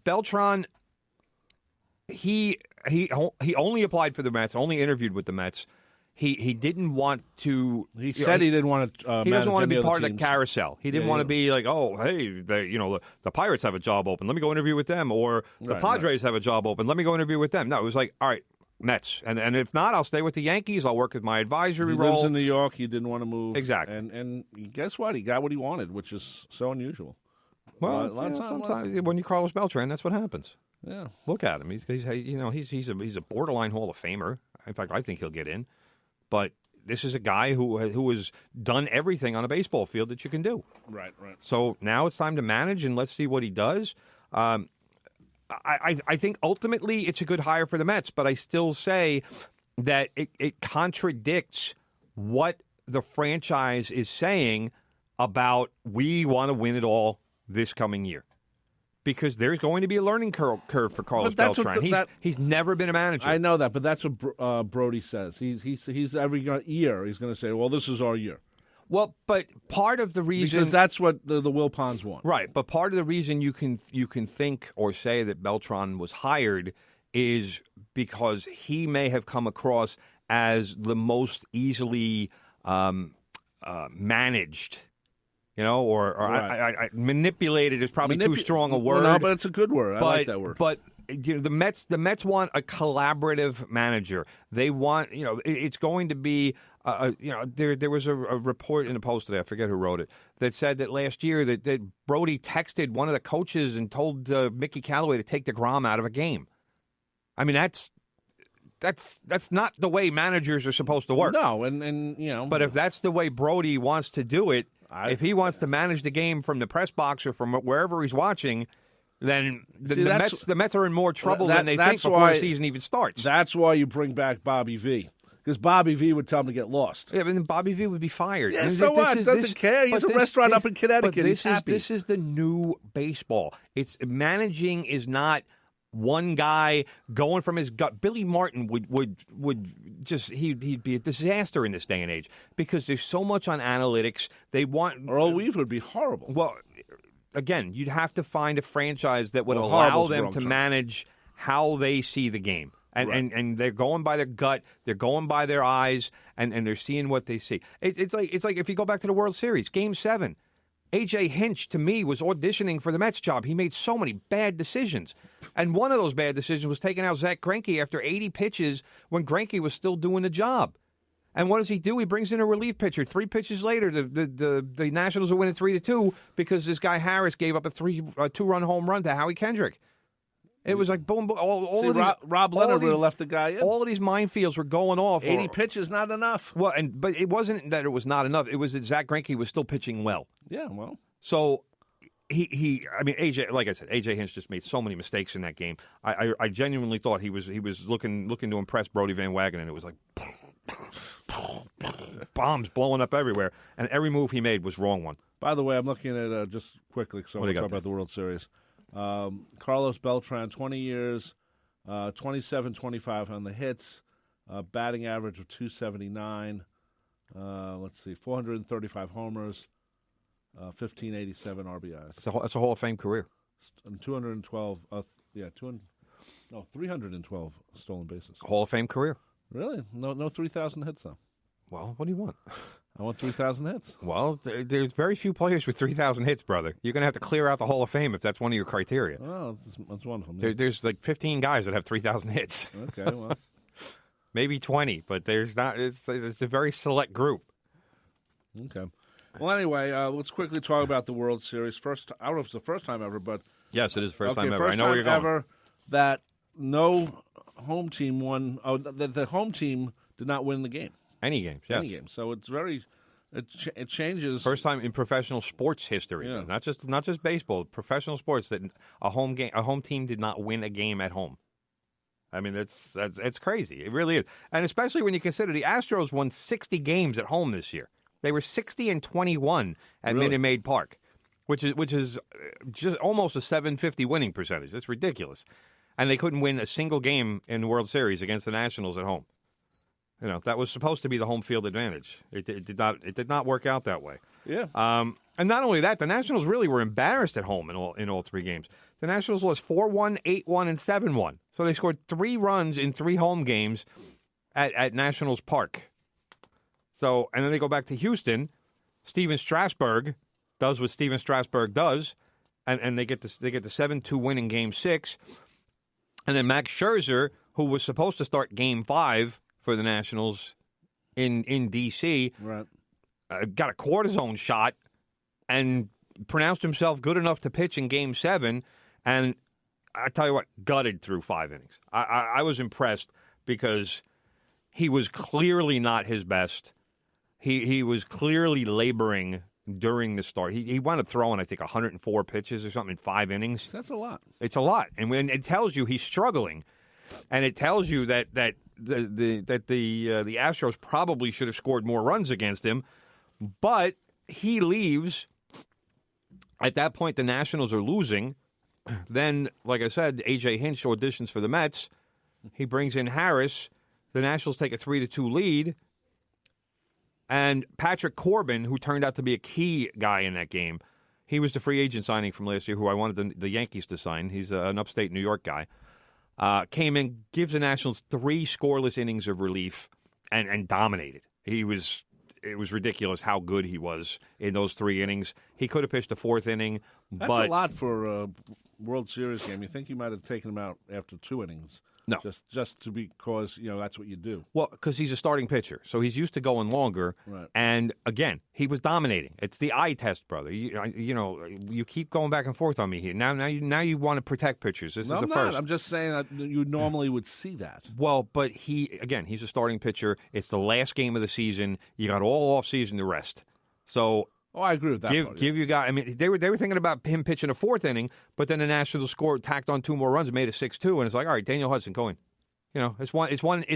Beltran. He only applied for the Mets. Only interviewed with the Mets. He didn't want to. He said he didn't want to. He doesn't want to be part teams. of the carousel. He didn't want to be like, oh, hey, the Pirates have a job open. Let me go interview with them. Or the Padres have a job open. Let me go interview with them. No, it was like, all right, Mets, and if not, I'll stay with the Yankees. I'll work with my advisory role. He lives in New York. He didn't want to move. Exactly. And guess what? He got what he wanted, which is so unusual. Well, sometimes when you Carlos Beltran, that's what happens. Yeah. Look at him. He's a borderline Hall of Famer. In fact, I think he'll get in. But this is a guy who has done everything on a baseball field that you can do. Right. So now it's time to manage, and let's see what he does. I think ultimately it's a good hire for the Mets, but I still say that it contradicts what the franchise is saying about we want to win it all this coming year. Because there's going to be a learning curve for Carlos Beltran. He's never been a manager. I know that, but that's what Brody says. He's every year he's going to say, "Well, this is our year." Well, but part of the reason because that's what the Wilpons want, right? But part of the reason you can think or say that Beltran was hired is because he may have come across as the most easily managed. Or right. I manipulated is probably too strong a word. Well, no, but it's a good word. I like that word. But the Mets want a collaborative manager. They want, it's going to be, there was a report in the Post today, I forget who wrote it, that said that last year that Brody texted one of the coaches and told Mickey Callaway to take DeGrom out of a game. I mean, that's not the way managers are supposed to work. No, and But if that's the way Brody wants to do it, if he wants to manage the game from the press box or from wherever he's watching, then the Mets are in more trouble than they think before the season even starts. That's why you bring back Bobby V. Because Bobby V would tell him to get lost. Yeah, but then Bobby V would be fired. Yeah, so what? Doesn't care. He's a restaurant up in Connecticut. He's happy. This is the new baseball. It's managing is not one guy going from his gut. Billy Martin would just he'd be a disaster in this day and age because there's so much on analytics. They want Earl Weaver would be horrible. Well, again, you'd have to find a franchise that would allow them to manage how they see the game. And they're going by their gut, they're going by their eyes, and they're seeing what they see. It's like if you go back to the World Series, Game 7, A.J. Hinch, to me, was auditioning for the Mets job. He made so many bad decisions. And one of those bad decisions was taking out Zach Greinke after 80 pitches when Greinke was still doing the job. And what does he do? He brings in a relief pitcher. 3 pitches later, the Nationals are winning 3-2 because this guy Harris gave up a 2-run home run to Howie Kendrick. It was like boom, boom. All of these, Rob Leonard would have left the guy in. All of these minefields were going off. 80 pitches, not enough. Well, but it wasn't that it was not enough. It was that Zach Greinke was still pitching well. Yeah, well. So I mean, AJ, like I said, AJ Hinch just made so many mistakes in that game. I genuinely thought he was looking to impress Brody Van Wagenen, and it was like bombs blowing up everywhere, and every move he made was wrong one. By the way, I'm looking at just quickly, so we'll talk about the World Series. Carlos Beltran, 20 years, 27-25 on the hits, batting average of 279. Let's see, 435 homers. 1587 RBIs. That's a Hall of Fame career. And 212, 312 stolen bases. Hall of Fame career. Really? No 3,000 hits, though. Well, what do you want? I want 3,000 hits. Well, there's very few players with 3,000 hits, brother. You're going to have to clear out the Hall of Fame if that's one of your criteria. Oh, that's wonderful. There's like 15 guys that have 3,000 hits. Okay, well. Maybe 20, but there's not. It's a very select group. Okay. Well, anyway, let's quickly talk about the World Series. First, I don't know if it's the first time ever, but yes, it is the first time ever. First I know where you're time going. Ever that no home team won. Oh, that the home team did not win the game. Any games, yes. Any game. So it's very. It changes. First time in professional sports history, yeah. not just baseball. Professional sports that a home team did not win a game at home. I mean, it's crazy. It really is, and especially when you consider the Astros won 60 games at home this year. They were 60-21 at Minute Maid Park, which is just almost a .750 winning percentage. That's ridiculous, and they couldn't win a single game in the World Series against the Nationals at home. You know, that was supposed to be the home field advantage. It did not work out that way. Yeah. And not only that, the Nationals really were embarrassed at home in all three games. The Nationals lost 4-1, 8-1, and 7-1. So they scored 3 runs in 3 home games at Nationals Park. So, and then they go back to Houston. Steven Strasburg does what Steven Strasburg does, and they get the 7-2 win in Game 6. And then Max Scherzer, who was supposed to start Game 5 for the Nationals in D.C., right. Got a cortisone shot and pronounced himself good enough to pitch in Game 7. And I tell you what, gutted through 5 innings. I was impressed because he was clearly not his best. He was clearly laboring during the start. He wound up throwing, I think, 104 pitches or something in 5 innings. That's a lot. It's a lot, and when it tells you he's struggling, and it tells you that the Astros probably should have scored more runs against him, but he leaves. At that point, the Nationals are losing. Then, like I said, A.J. Hinch auditions for the Mets. He brings in Harris. The Nationals take a 3-2 lead. And Patrick Corbin, who turned out to be a key guy in that game, he was the free agent signing from last year who I wanted the Yankees to sign. He's an upstate New York guy. Came in, gives the Nationals 3 scoreless innings of relief, and dominated. It was ridiculous how good he was in those 3 innings. He could have pitched a 4th inning. That's but a lot for a World Series game. You think you might have taken him out after 2 innings. No. Just because, that's what you do. Well, because he's a starting pitcher, so he's used to going longer. Right. And, again, he was dominating. It's the eye test, brother. You keep going back and forth on me here. Now you want to protect pitchers. This is the first. I'm just saying that you normally would see that. Well, but he's a starting pitcher. It's the last game of the season. You got all off season to rest. So I agree with that. Give you guys. I mean, they were thinking about him pitching a 4th inning, but then the Nationals tacked on 2 more runs, made it 6-2, and it's like, all right, Daniel Hudson, go in. It's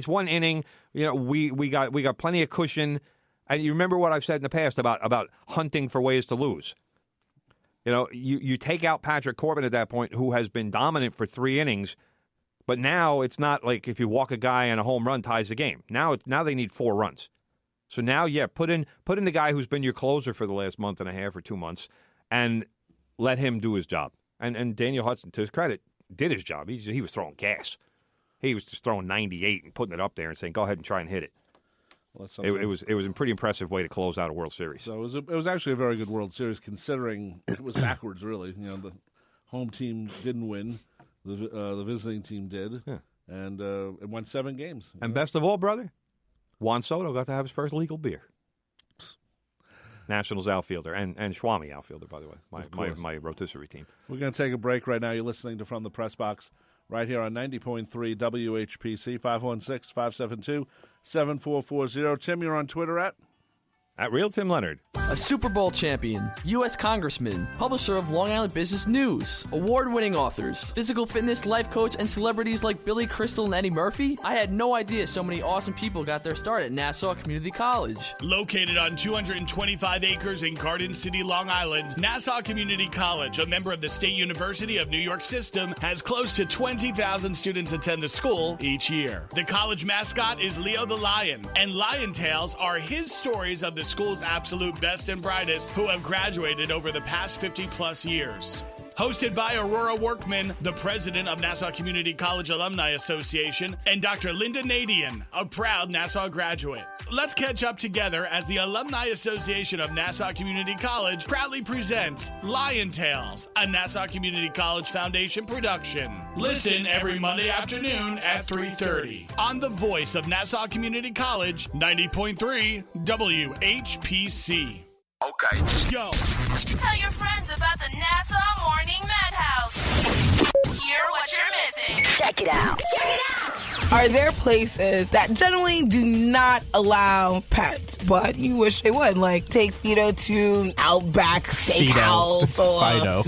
one inning. We got plenty of cushion. And you remember what I've said in the past about hunting for ways to lose. You take out Patrick Corbin at that point, who has been dominant for 3 innings, but now it's not like if you walk a guy and a home run ties the game. Now they need 4 runs. So now, put in the guy who's been your closer for the last month and a half or 2 months, and let him do his job. And Daniel Hudson, to his credit, did his job. He was throwing gas. He was just throwing 98 and putting it up there and saying, "Go ahead and try and hit it." Well, it was a pretty impressive way to close out a World Series. So it was actually a very good World Series, considering it was backwards. Really, the home team didn't win, the visiting team did, and it won 7 games. And best of all, brother, Juan Soto got to have his first legal beer. Nationals outfielder and Schwami outfielder, by the way, my rotisserie team. We're going to take a break right now. You're listening to From the Press Box right here on 90.3 WHPC, 516-572-7440. Tim, you're on Twitter at Real Tim Leonard. A Super Bowl champion, U.S. Congressman, publisher of Long Island Business News, award-winning authors, physical fitness life coach, and celebrities like Billy Crystal and Eddie Murphy. I had no idea so many awesome people got their start at Nassau Community College. Located on 225 acres in Garden City, Long Island, Nassau Community College, a member of the State University of New York system, has close to 20,000 students attend the school each year. The college mascot is Leo the Lion, and Lion Tales are his stories of the school's absolute best and brightest who have graduated over the past 50-plus years. Hosted by Aurora Workman, the president of Nassau Community College Alumni Association, and Dr. Linda Nadian, a proud Nassau graduate. Let's catch up together as the Alumni Association of Nassau Community College proudly presents Lion Tales, a Nassau Community College Foundation production. Listen every Monday afternoon at 3:30 on the voice of Nassau Community College, 90.3 WHPC. Okay. Go. Tell your friends about the Nassau Morning Madhouse. Hear what you're missing. Check it out. Check it out. Are there places that generally do not allow pets, but you wish they would? Like, take Fido to Outback Steakhouse. Or... Fido.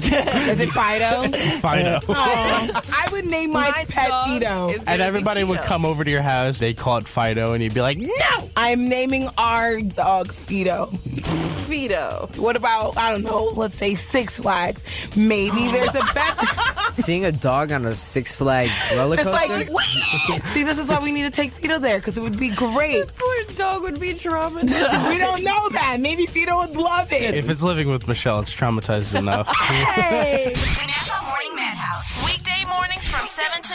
Is it Fido? Fido. Oh, I would name my pet Fido. And everybody would come over to your house, they'd call it Fido, and you'd be like, no! I'm naming our dog Fido. Fido. What about, I don't know, let's say Six Flags? Maybe there's a better... Seeing a dog on a Six Flags roller coaster? It's like, see, this is why we need to take Fido there, because it would be great. This poor dog would be traumatized. We don't know that. Maybe Fido would love it. If it's living with Michelle, it's traumatized enough. Hey! Nassau Morning Madhouse. Weekday mornings from 7 to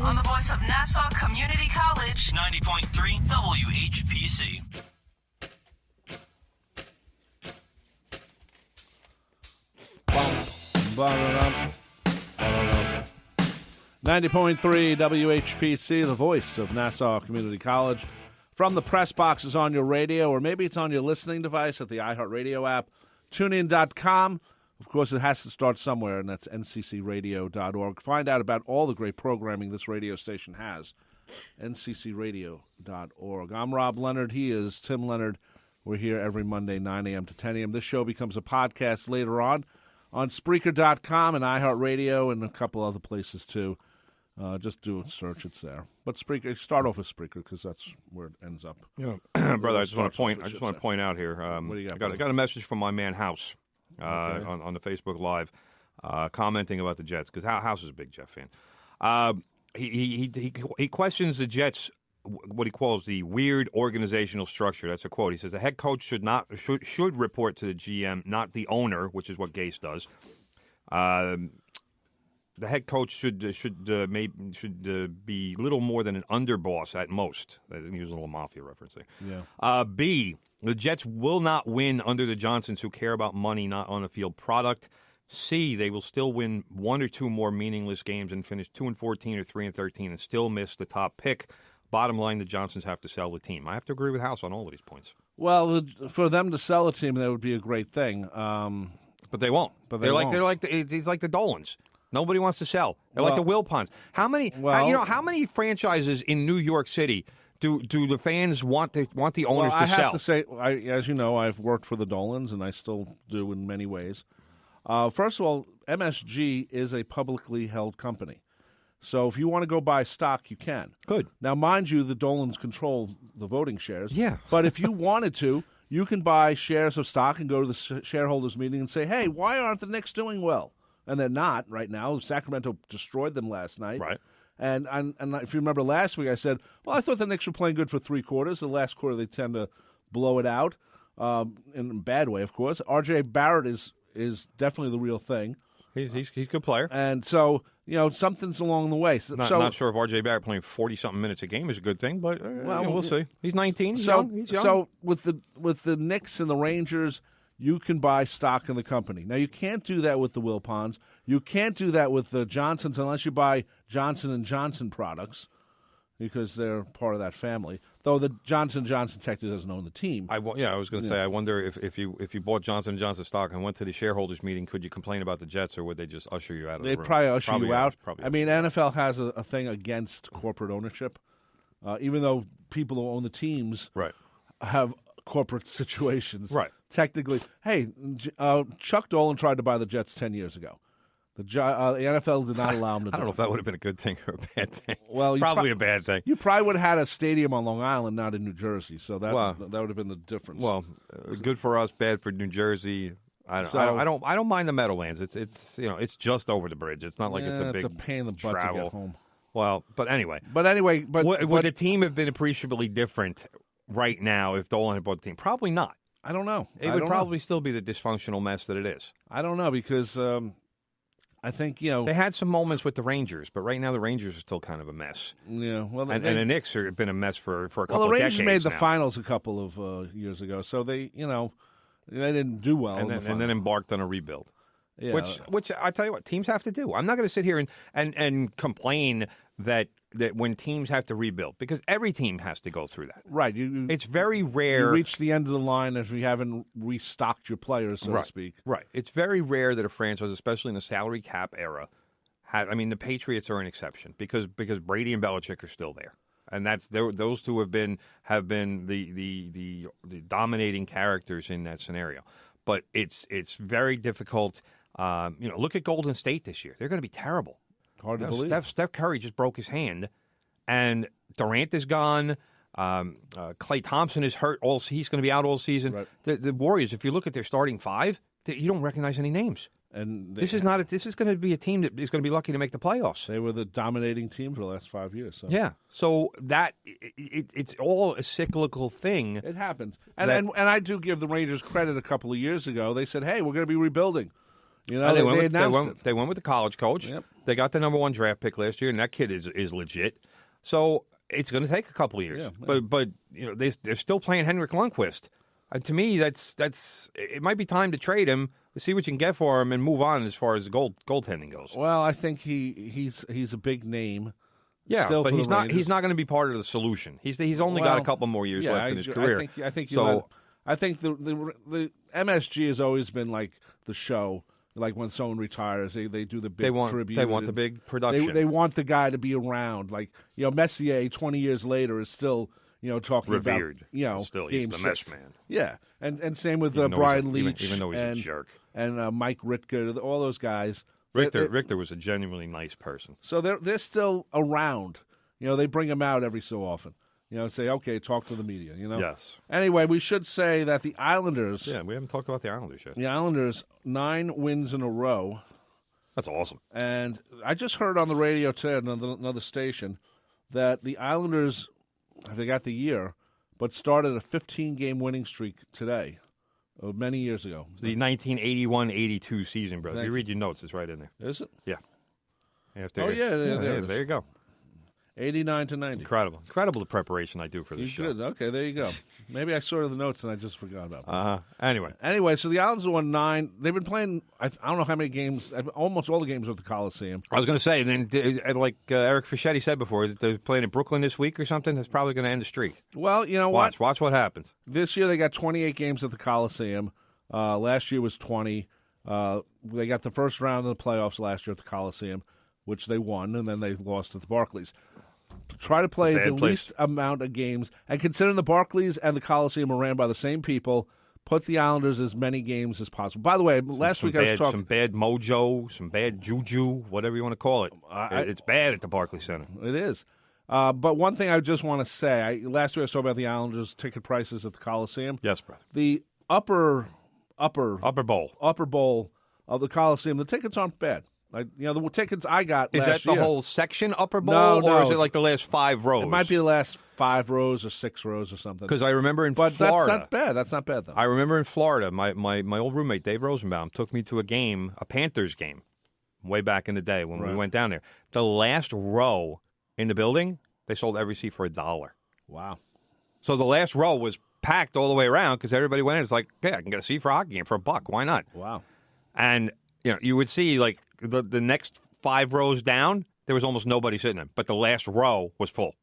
9. On the voice of Nassau Community College. 90.3 WHPC. Bum, 90.3 WHPC, the voice of Nassau Community College. From the press boxes on your radio, or maybe it's on your listening device at the iHeartRadio app, tunein.com. Of course, it has to start somewhere, and that's nccradio.org. Find out about all the great programming this radio station has, nccradio.org. I'm Rob Leonard. He is Tim Leonard. We're here every Monday, 9 a.m. to 10 a.m. This show becomes a podcast later on Spreaker.com and iHeartRadio and a couple other places, too. Just do a search; it's there. But Spreaker, start off with Spreaker because that's where it ends up. Brother, I just want to point out here. What do you got? I got a message from my man House on the Facebook Live, commenting about the Jets because House is a big Jet fan. He questions the Jets, what he calls the weird organizational structure. That's a quote. He says the head coach should report to the GM, not the owner, which is what Gase does. The head coach should be little more than an underboss at most. I'm using a little mafia referencing. Yeah. B, the Jets will not win under the Johnsons, who care about money, not on the field product. C, they will still win one or two more meaningless games and finish 2-14 or 3-13 and still miss the top pick. Bottom line, the Johnsons have to sell the team. I have to agree with House on all of these points. Well, for them to sell a team, that would be a great thing. But they won't. They're won't. like he's like the Dolans. Nobody wants to sell. They're like the Wilpons. How many franchises in New York City do the fans want the owners to sell? I have to say, as you know, I've worked for the Dolans, and I still do in many ways. First of all, MSG is a publicly held company. So if you want to go buy stock, you can. Good. Now, mind you, the Dolans control the voting shares. Yeah. But if you wanted to, you can buy shares of stock and go to the shareholders meeting and say, hey, why aren't the Knicks doing well? And they're not right now. Sacramento destroyed them last night. Right. And if you remember last week, I said, well, I thought the Knicks were playing good for 3 quarters. The last quarter, they tend to blow it out in a bad way, of course. R.J. Barrett is definitely the real thing. He's a good player. And so, something's along the way. Not sure if R.J. Barrett playing 40-something minutes a game is a good thing, but we'll see. He's 19. He's young. So with the Knicks and the Rangers, you can buy stock in the company. Now, you can't do that with the Wilpons. You can't do that with the Johnsons unless you buy Johnson & Johnson products because they're part of that family. Though the Johnson & Johnson technically doesn't own the team. I was going to say, I wonder if you bought Johnson & Johnson stock and went to the shareholders meeting, could you complain about the Jets, or would they just usher you out of the room? They'd probably usher you out. Probably I mean, NFL has a thing against corporate ownership. Even though people who own the teams have corporate situations. Right. Technically, hey, Chuck Dolan tried to buy the Jets 10 years ago. The NFL did not allow him to do it. I don't know if that would have been a good thing or a bad thing. Well, probably a bad thing. You probably would have had a stadium on Long Island, not in New Jersey, so that would have been the difference. Well, good for us, bad for New Jersey. I don't mind the Meadowlands. It's just over the bridge. It's not like it's a big pain in the butt travel. to get home. Well, but anyway, would the team have been appreciably different right now if Dolan had bought the team? Probably not. I don't know. It would probably still be the dysfunctional mess that it is. I don't know because. I think, they had some moments with the Rangers, but right now the Rangers are still kind of a mess. Yeah, well, and the Knicks have been a mess for a couple of decades. Well, the Rangers made the now. finals a couple of years ago, so they didn't do well. And then embarked on a rebuild. Yeah. Which I tell you what, teams have to do. I'm not going to sit here and complain that when teams have to rebuild, because every team has to go through that. Right. It's very rare. You reach the end of the line if you haven't restocked your players, so to speak. Right. It's very rare that a franchise, especially in the salary cap era, the Patriots are an exception because Brady and Belichick are still there. And those two have been the dominating characters in that scenario. But it's very difficult. Look at Golden State this year. They're going to be terrible. Hard to believe. Steph Curry just broke his hand, and Durant is gone. Klay Thompson is hurt. He's going to be out all season. Right. The Warriors, if you look at their starting five, you don't recognize any names. And this is going to be a team that is going to be lucky to make the playoffs. They were the dominating team for the last 5 years. So. Yeah, so that it's all a cyclical thing. It happens, and I do give the Rangers credit. A couple of years ago, they said, "Hey, we're going to be rebuilding." They announced it. They went with the college coach. Yep. They got the number 1 draft pick last year, and that kid is legit. So it's going to take a couple of years. Yeah. But they're still playing Henrik Lundqvist. To me, that's it. Might be time to trade him, see what you can get for him, and move on as far as goaltending goes. Well, I think he's a big name. Yeah, still but he's not going to be part of the solution. He's only got a couple more years left in his career. I think the MSG has always been like the show. Like when someone retires, they do the big tribute. They want the big production. They want the guy to be around. Like Messier, 20 years later, is still talking revered. About still Game he's the 6. mesh man. Yeah, and same with Brian Leach, even though he's a jerk, and Mike Richter, all those guys. Richter was a genuinely nice person. So they're still around. They bring them out every so often. Say, okay, talk to the media, Yes. Anyway, we should say that the Islanders... Yeah, we haven't talked about the Islanders yet. The Islanders, 9 wins in a row. That's awesome. And I just heard on the radio today, another station, that the Islanders, they got the year, but started a 15-game winning streak today, many years ago. The 1981-82 season, brother. You read your notes. It's right in there. Is it? Yeah. There you go. 89 to 90. Incredible the prepreration I do for this show. Good. Okay, there you go. Maybe I saw the notes and I just forgot about them. Anyway, so the Islanders won 9. They've been playing, I don't know how many games, almost all the games at the Coliseum. I was going to say, then like Eric Fischetti said before, they're playing in Brooklyn this week or something. That's probably going to end the streak. Well, you know what? Watch what happens. This year they got 28 games at the Coliseum. Last year was 20. They got the first round of the playoffs last year at the Coliseum, which they won, and then they lost at the Barclays. Try to play the least amount of games. And considering the Barclays and the Coliseum are ran by the same people, put the Islanders as many games as possible. By the way, last week I was talking... Some bad mojo, some bad juju, whatever you want to call it. It's bad at the Barclays Center. It is. But one thing I just want to say, last week I was talking about the Islanders' ticket prices at the Coliseum. Yes, brother. The upper bowl of the Coliseum, the tickets aren't bad. The tickets I got last year. Is that the whole section upper bowl, no, or is it like the last 5 rows? It might be the last 5 rows or 6 rows or something. Because I remember in Florida. But that's not bad. That's not bad, though. I remember in Florida, my old roommate, Dave Rosenbaum, took me to a Panthers game, way back in the day when we went down there. The last row in the building, they sold every seat for $1. Wow. So the last row was packed all the way around because everybody went in. It's like, I can get a seat for a hockey game for $1. Why not? Wow. And you would see like the next 5 rows down, there was almost nobody sitting there, but the last row was full.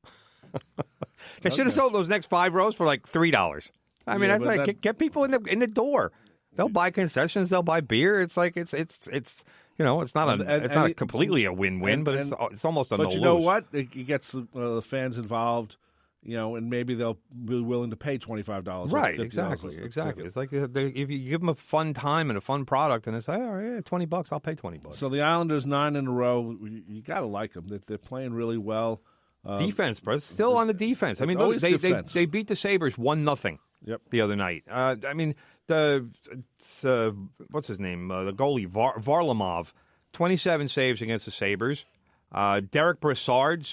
They should have sold those next 5 rows for like $3. I mean, that's like get people in the door. They'll buy concessions. They'll buy beer. It's like it's it's not not completely a win-win, but it's almost a no-lose. But you know what? It gets the fans involved. And maybe they'll be willing to pay $25. Right, exactly. It's like if you give them a fun time and a fun product, and it's like, oh, yeah, $20, I'll pay $20. So the Islanders 9 in a row. You got to like them. They're playing really well. Defense, bro. Still on the defense. I mean, look, they beat the Sabres 1-0 the other night. I mean, what's his name? The goalie, Varlamov, 27 saves against the Sabres. Derek Brassard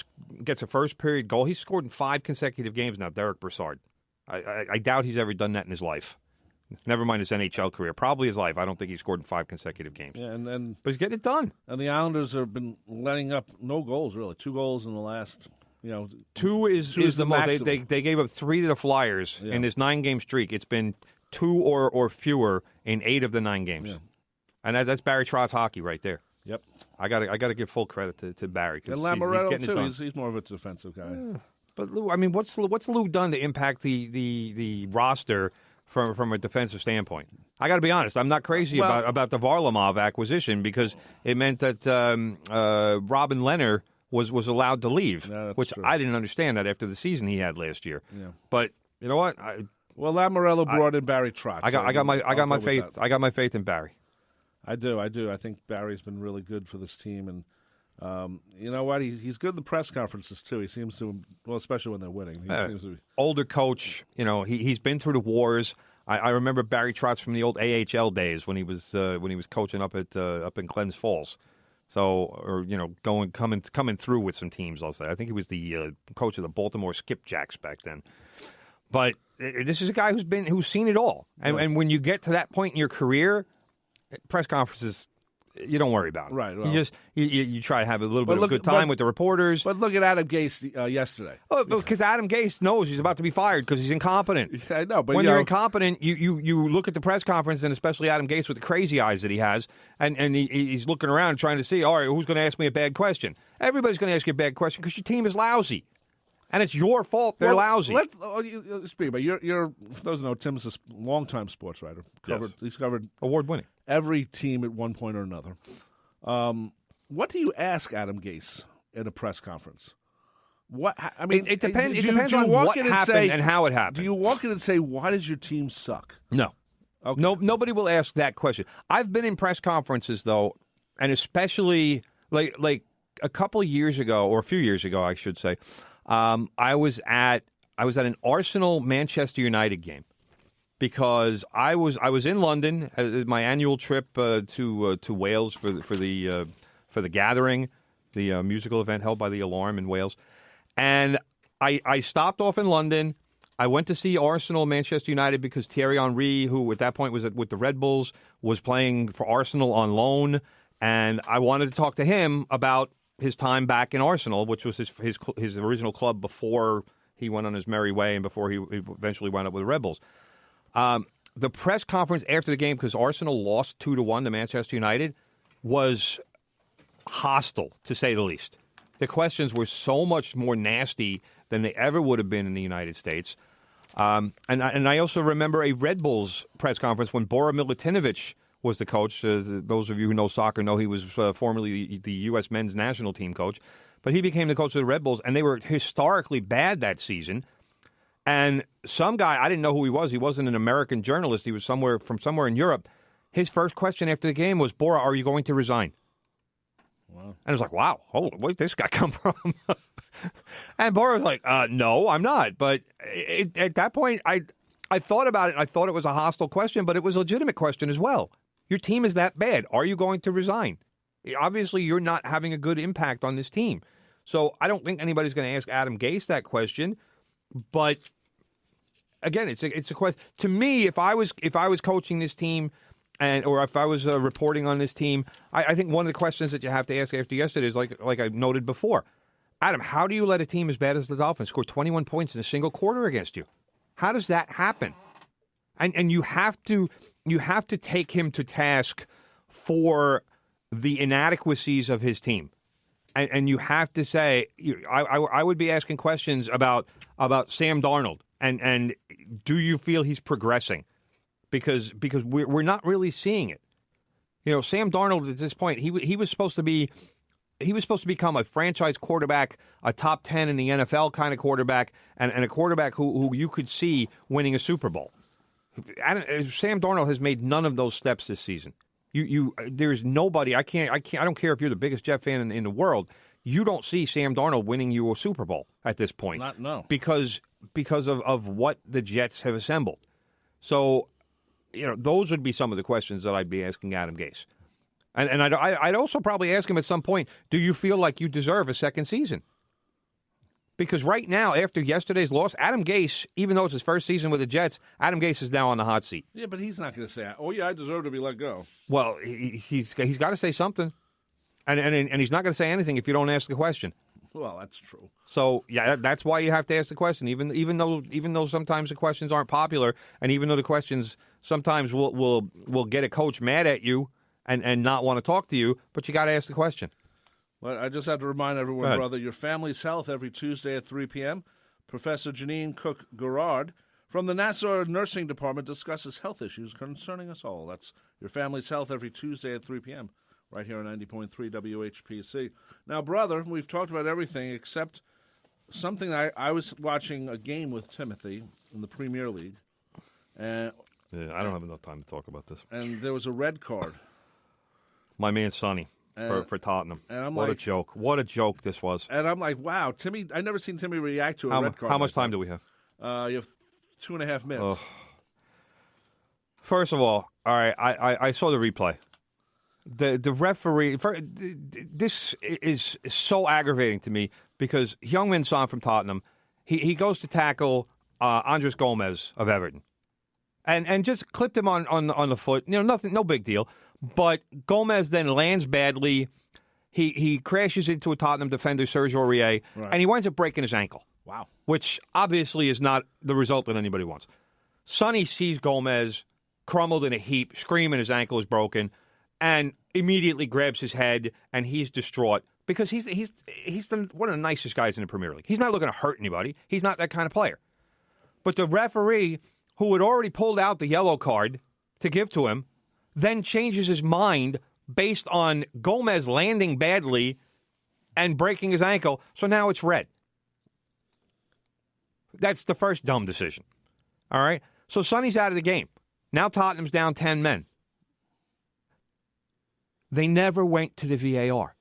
gets a first-period goal. He's scored in 5 consecutive games now, Derek Brassard. I doubt he's ever done that in his life. Never mind his NHL career. Probably his life. I don't think he scored in 5 consecutive games. Yeah, but he's getting it done. And the Islanders have been letting up no goals, really. 2 goals in the last, 2 is the most. They gave up 3 to the Flyers in this 9-game streak. It's been 2 or fewer in 8 of the 9 games. Yeah. And that's Barry Trotz hockey right there. Yep. I got to give full credit to Barry because he's getting it done. Too. He's more of a defensive guy. But Lou, I mean, what's Lou done to impact the roster from a defensive standpoint? I got to be honest. I'm not crazy about the Varlamov acquisition because it meant that Robin Leonard was allowed to leave, which true. I didn't understand that after the season he had last year. Yeah. But you know what? Lamoriello brought in Barry Trotz. I got my faith. I got my faith in Barry. I do. I think Barry's been really good for this team, and you know what? He's good in the press conferences too. He seems to, especially when they're winning. He seems to be older coach. He's been through the wars. I remember Barry Trotz from the old AHL days when he was coaching up in Glens Falls. So, coming through with some teams. I'll say. I think he was the coach of the Baltimore Skipjacks back then. But this is a guy who's seen it all, and when you get to that point in your career. Press conferences, you don't worry about it. Right. Well, you try to have a little bit of a good time with the reporters. But look at Adam Gase yesterday. Oh, because Adam Gase knows he's about to be fired because he's incompetent. I know, but when you're incompetent, you look at the press conference, and especially Adam Gase with the crazy eyes that he has, and he's looking around trying to see, all right, who's going to ask me a bad question? Everybody's going to ask you a bad question because your team is lousy. And it's your fault they're lousy. Speak about you're for those who know, Tim's a longtime sports writer. He's covered award-winning every team at one point or another. What do you ask Adam Gase at a press conference? It depends. It depends on what happened and how it happened. Do you walk in and say, "Why does your team suck"? No. Okay. No. Nobody will ask that question. I've been in press conferences though, and especially like a couple of years ago, or a few years ago, I should say. I was at an Arsenal Manchester United game because I was in London my annual trip to Wales for the gathering, the musical event held by the Alarm in Wales, and I stopped off in London. I went to see Arsenal Manchester United because Thierry Henry, who at that point was with the Red Bulls, was playing for Arsenal on loan, and I wanted to talk to him about his time back in Arsenal, which was his original club before he went on his merry way and before he eventually wound up with the Red Bulls. The press conference after the game, because Arsenal lost 2-1 to Manchester United, was hostile, to say the least. The questions were so much more nasty than they ever would have been in the United States. And I also remember a Red Bulls press conference when Bora Milutinovic was the coach. Those of you who know soccer know he was formerly the U.S. men's national team coach. But he became the coach of the Red Bulls, and they were historically bad that season. And some guy, I didn't know who he was. He wasn't an American journalist. He was from somewhere in Europe. His first question after the game was, Bora, are you going to resign? Wow. And I was like, wow, where did this guy come from? And Bora was like, no, I'm not. But at that point, I thought about it. I thought it was a hostile question, but it was a legitimate question as well. Your team is that bad. Are you going to resign? Obviously, you're not having a good impact on this team. So I don't think anybody's going to ask Adam Gase that question. But again, it's a question. To me, if I was coaching this team, or if I was reporting on this team, I think one of the questions that you have to ask after yesterday is like I noted before. Adam, how do you let a team as bad as the Dolphins score 21 points in a single quarter against you? How does that happen? And you have to take him to task for the inadequacies of his team. and you have to say, I would be asking questions about Sam Darnold, and do you feel he's progressing? Because we're not really seeing it. Sam Darnold at this point, he was supposed to become a franchise quarterback, a top 10 in the NFL kind of quarterback, and a quarterback who you could see winning a Super Bowl. Sam Darnold has made none of those steps this season. There's nobody. I don't care if you're the biggest Jet fan in the world. You don't see Sam Darnold winning you a Super Bowl at this point. No. Because of what the Jets have assembled. So, those would be some of the questions that I'd be asking Adam Gase. And I'd also probably ask him at some point, do you feel like you deserve a second season? Because right now, after yesterday's loss, Adam Gase, even though it's his first season with the Jets, Adam Gase is now on the hot seat. Yeah, but he's not going to say, "Oh yeah, I deserve to be let go." Well, he's got to say something, and he's not going to say anything if you don't ask the question. Well, that's true. So yeah, that's why you have to ask the question, even though sometimes the questions aren't popular, and even though the questions sometimes will get a coach mad at you and not want to talk to you, but you got to ask the question. Well, I just have to remind everyone, brother, your family's health every Tuesday at 3 p.m. Professor Janine Cook-Garrard from the Nassau Nursing Department discusses health issues concerning us all. That's your family's health every Tuesday at 3 p.m. right here on 90.3 WHPC. Now, brother, we've talked about everything except something. I was watching a game with Timothy in the Premier League. And I don't have enough time to talk about this. And there was a red card. My man Sonny. For Tottenham. And what a joke. What a joke this was. And I'm like, wow, Timmy, I've never seen Timmy react to a red card. How much time do we have? You have 2.5 minutes. First of all right, I saw the replay. The referee, this is so aggravating to me because Heung-min Son from Tottenham, he goes to tackle Andres Gomez of Everton. And just clipped him on the foot. Nothing, no big deal. But Gomez then lands badly. He crashes into a Tottenham defender, Serge Aurier, and he winds up breaking his ankle. Wow. Which obviously is not the result that anybody wants. Sonny sees Gomez crumbled in a heap, screaming his ankle is broken, and immediately grabs his head, and he's distraught because he's one of the nicest guys in the Premier League. He's not looking to hurt anybody. He's not that kind of player. But the referee, who had already pulled out the yellow card to give to him, then changes his mind based on Gomez landing badly and breaking his ankle, so now it's red. That's the first dumb decision. All right? So Sonny's out of the game. Now Tottenham's down 10 men. They never went to the VAR.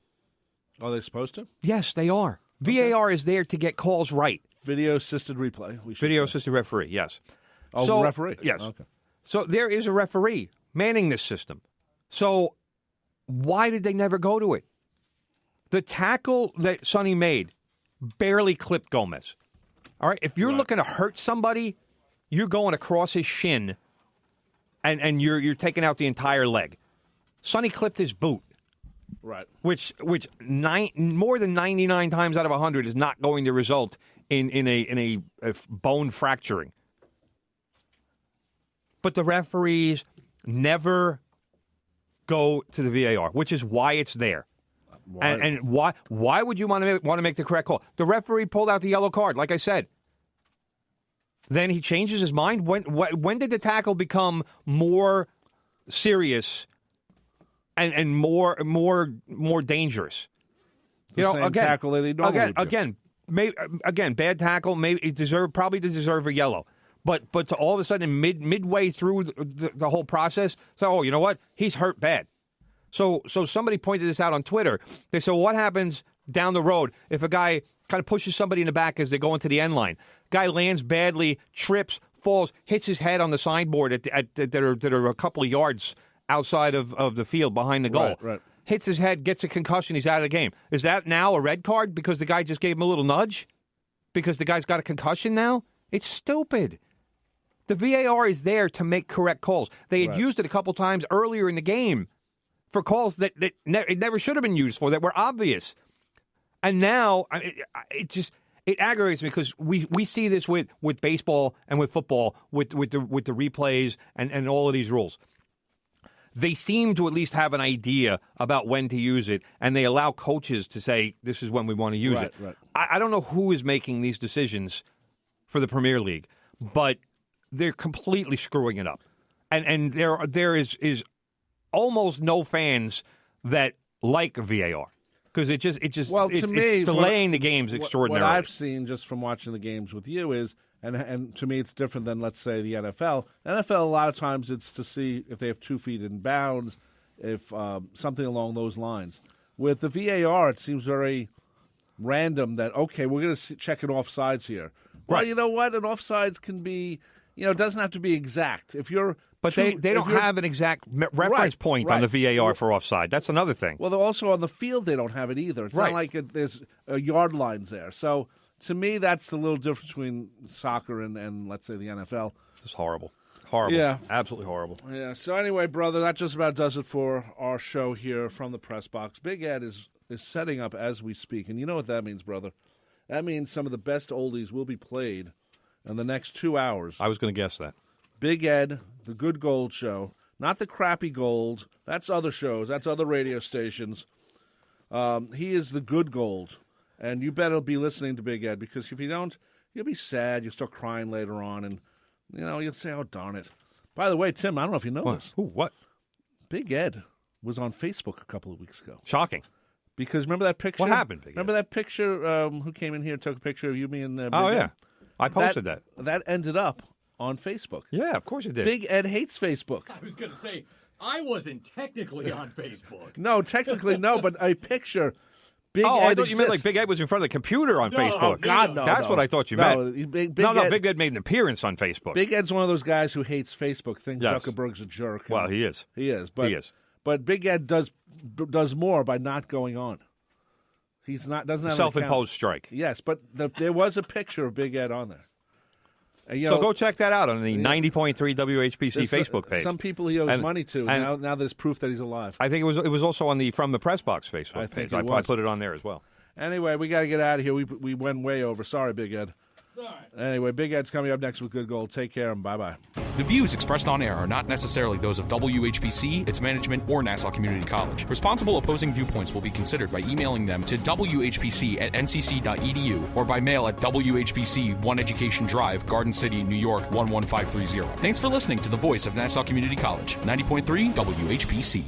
Are they supposed to? Yes, they are. Okay. VAR is there to get calls right. Video-assisted replay. Video-assisted referee, yes. Oh, referee? Yes. Okay. So there is a referee manning this system. So why did they never go to it? The tackle that Sonny made barely clipped Gomez. All right? If you're looking to hurt somebody, you're going across his shin and you're taking out the entire leg. Sonny clipped his boot. Right. Which more than 99 times out of 100 is not going to result in a bone fracturing. But the referees never go to the VAR, which is why it's there. And why would you want to make the correct call? The referee pulled out the yellow card, like I said. Then he changes his mind. When did the tackle become more serious and more dangerous? Tackle that he normally again, bad tackle. Maybe he probably deserve a yellow. But to all of a sudden, midway through the whole process, so you know what? He's hurt bad. So somebody pointed this out on Twitter. They said, well, what happens down the road if a guy kind of pushes somebody in the back as they go into the end line? Guy lands badly, trips, falls, hits his head on the signboard that are a couple of yards outside of the field behind the goal. Right. Hits his head, gets a concussion, he's out of the game. Is that now a red card because the guy just gave him a little nudge? Because the guy's got a concussion now? It's stupid. The VAR is there to make correct calls. They had used it a couple times earlier in the game for calls that it never should have been used for, that were obvious. And now it aggravates me because we see this with baseball and with football with the replays and all of these rules. they seem to at least have an idea about when to use it, and they allow coaches to say, this is when we want to use it. Right. I don't know who is making these decisions for the Premier League, but they're completely screwing it up. And there is almost no fans that like VAR. Because it's delaying the games extraordinarily. What I've seen just from watching the games with you is, and to me it's different than, let's say, the NFL. NFL, a lot of times it's to see if they have 2 feet in bounds, if something along those lines. With the VAR, it seems very random that, okay, we're going to check an offsides here. Well, you know what? An offsides can be, it doesn't have to be exact. If you're... But they don't have an exact reference point on the VAR for offside. That's another thing. Well, they're also on the field, they don't have it either. It's not like there's yard lines there. So, to me, that's the little difference between soccer and let's say, the NFL. It's horrible. Horrible. Yeah. Absolutely horrible. Yeah. So, anyway, brother, that just about does it for our show here from the Press Box. Big Ed is setting up as we speak. And you know what that means, brother? That means some of the best oldies will be played in the next 2 hours. I was going to guess that. Big Ed, the Good Gold Show, not the crappy Gold. That's other shows. That's other radio stations. He is the Good Gold, and you better be listening to Big Ed, because if you don't, you'll be sad. You'll start crying later on, and you'll say, "Oh, darn it." By the way, Tim, I don't know if you know this. What? Big Ed was on Facebook a couple of weeks ago. Shocking. Because remember that picture? What happened, Big Ed? Remember that picture? Who came in here and took a picture of you, me, and Big Ed? Yeah. I posted that. That ended up on Facebook. Yeah, of course it did. Big Ed hates Facebook. I was going to say, I wasn't technically on Facebook. No, technically no, but a picture. Big Ed I thought exists. you meant like Big Ed was in front of the computer on Facebook. Oh, God, no. That's what I thought you meant. Big Ed made an appearance on Facebook. Big Ed's one of those guys who hates Facebook, thinks Yes. Zuckerberg's a jerk. Well, he is. He is. But, he is. But Big Ed does more by not going on. He's not doesn't have Self-imposed strike. Yes, but there was a picture of Big Ed on there. So go check that out on the 90.3 WHPC Facebook page. Some people he owes money to. Now there's proof that he's alive. I think it was also on the From the Pressbox Facebook page. I put it on there as well. Anyway, we got to get out of here. We went way over. Sorry, Big Ed. Anyway, Big Ed's coming up next with Good Gold. Take care and bye-bye. The views expressed on air are not necessarily those of WHPC, its management, or Nassau Community College. Responsible opposing viewpoints will be considered by emailing them to whpc@ncc.edu or by mail at WHPC 1 Education Drive, Garden City, New York 11530. Thanks for listening to the voice of Nassau Community College, 90.3 WHPC.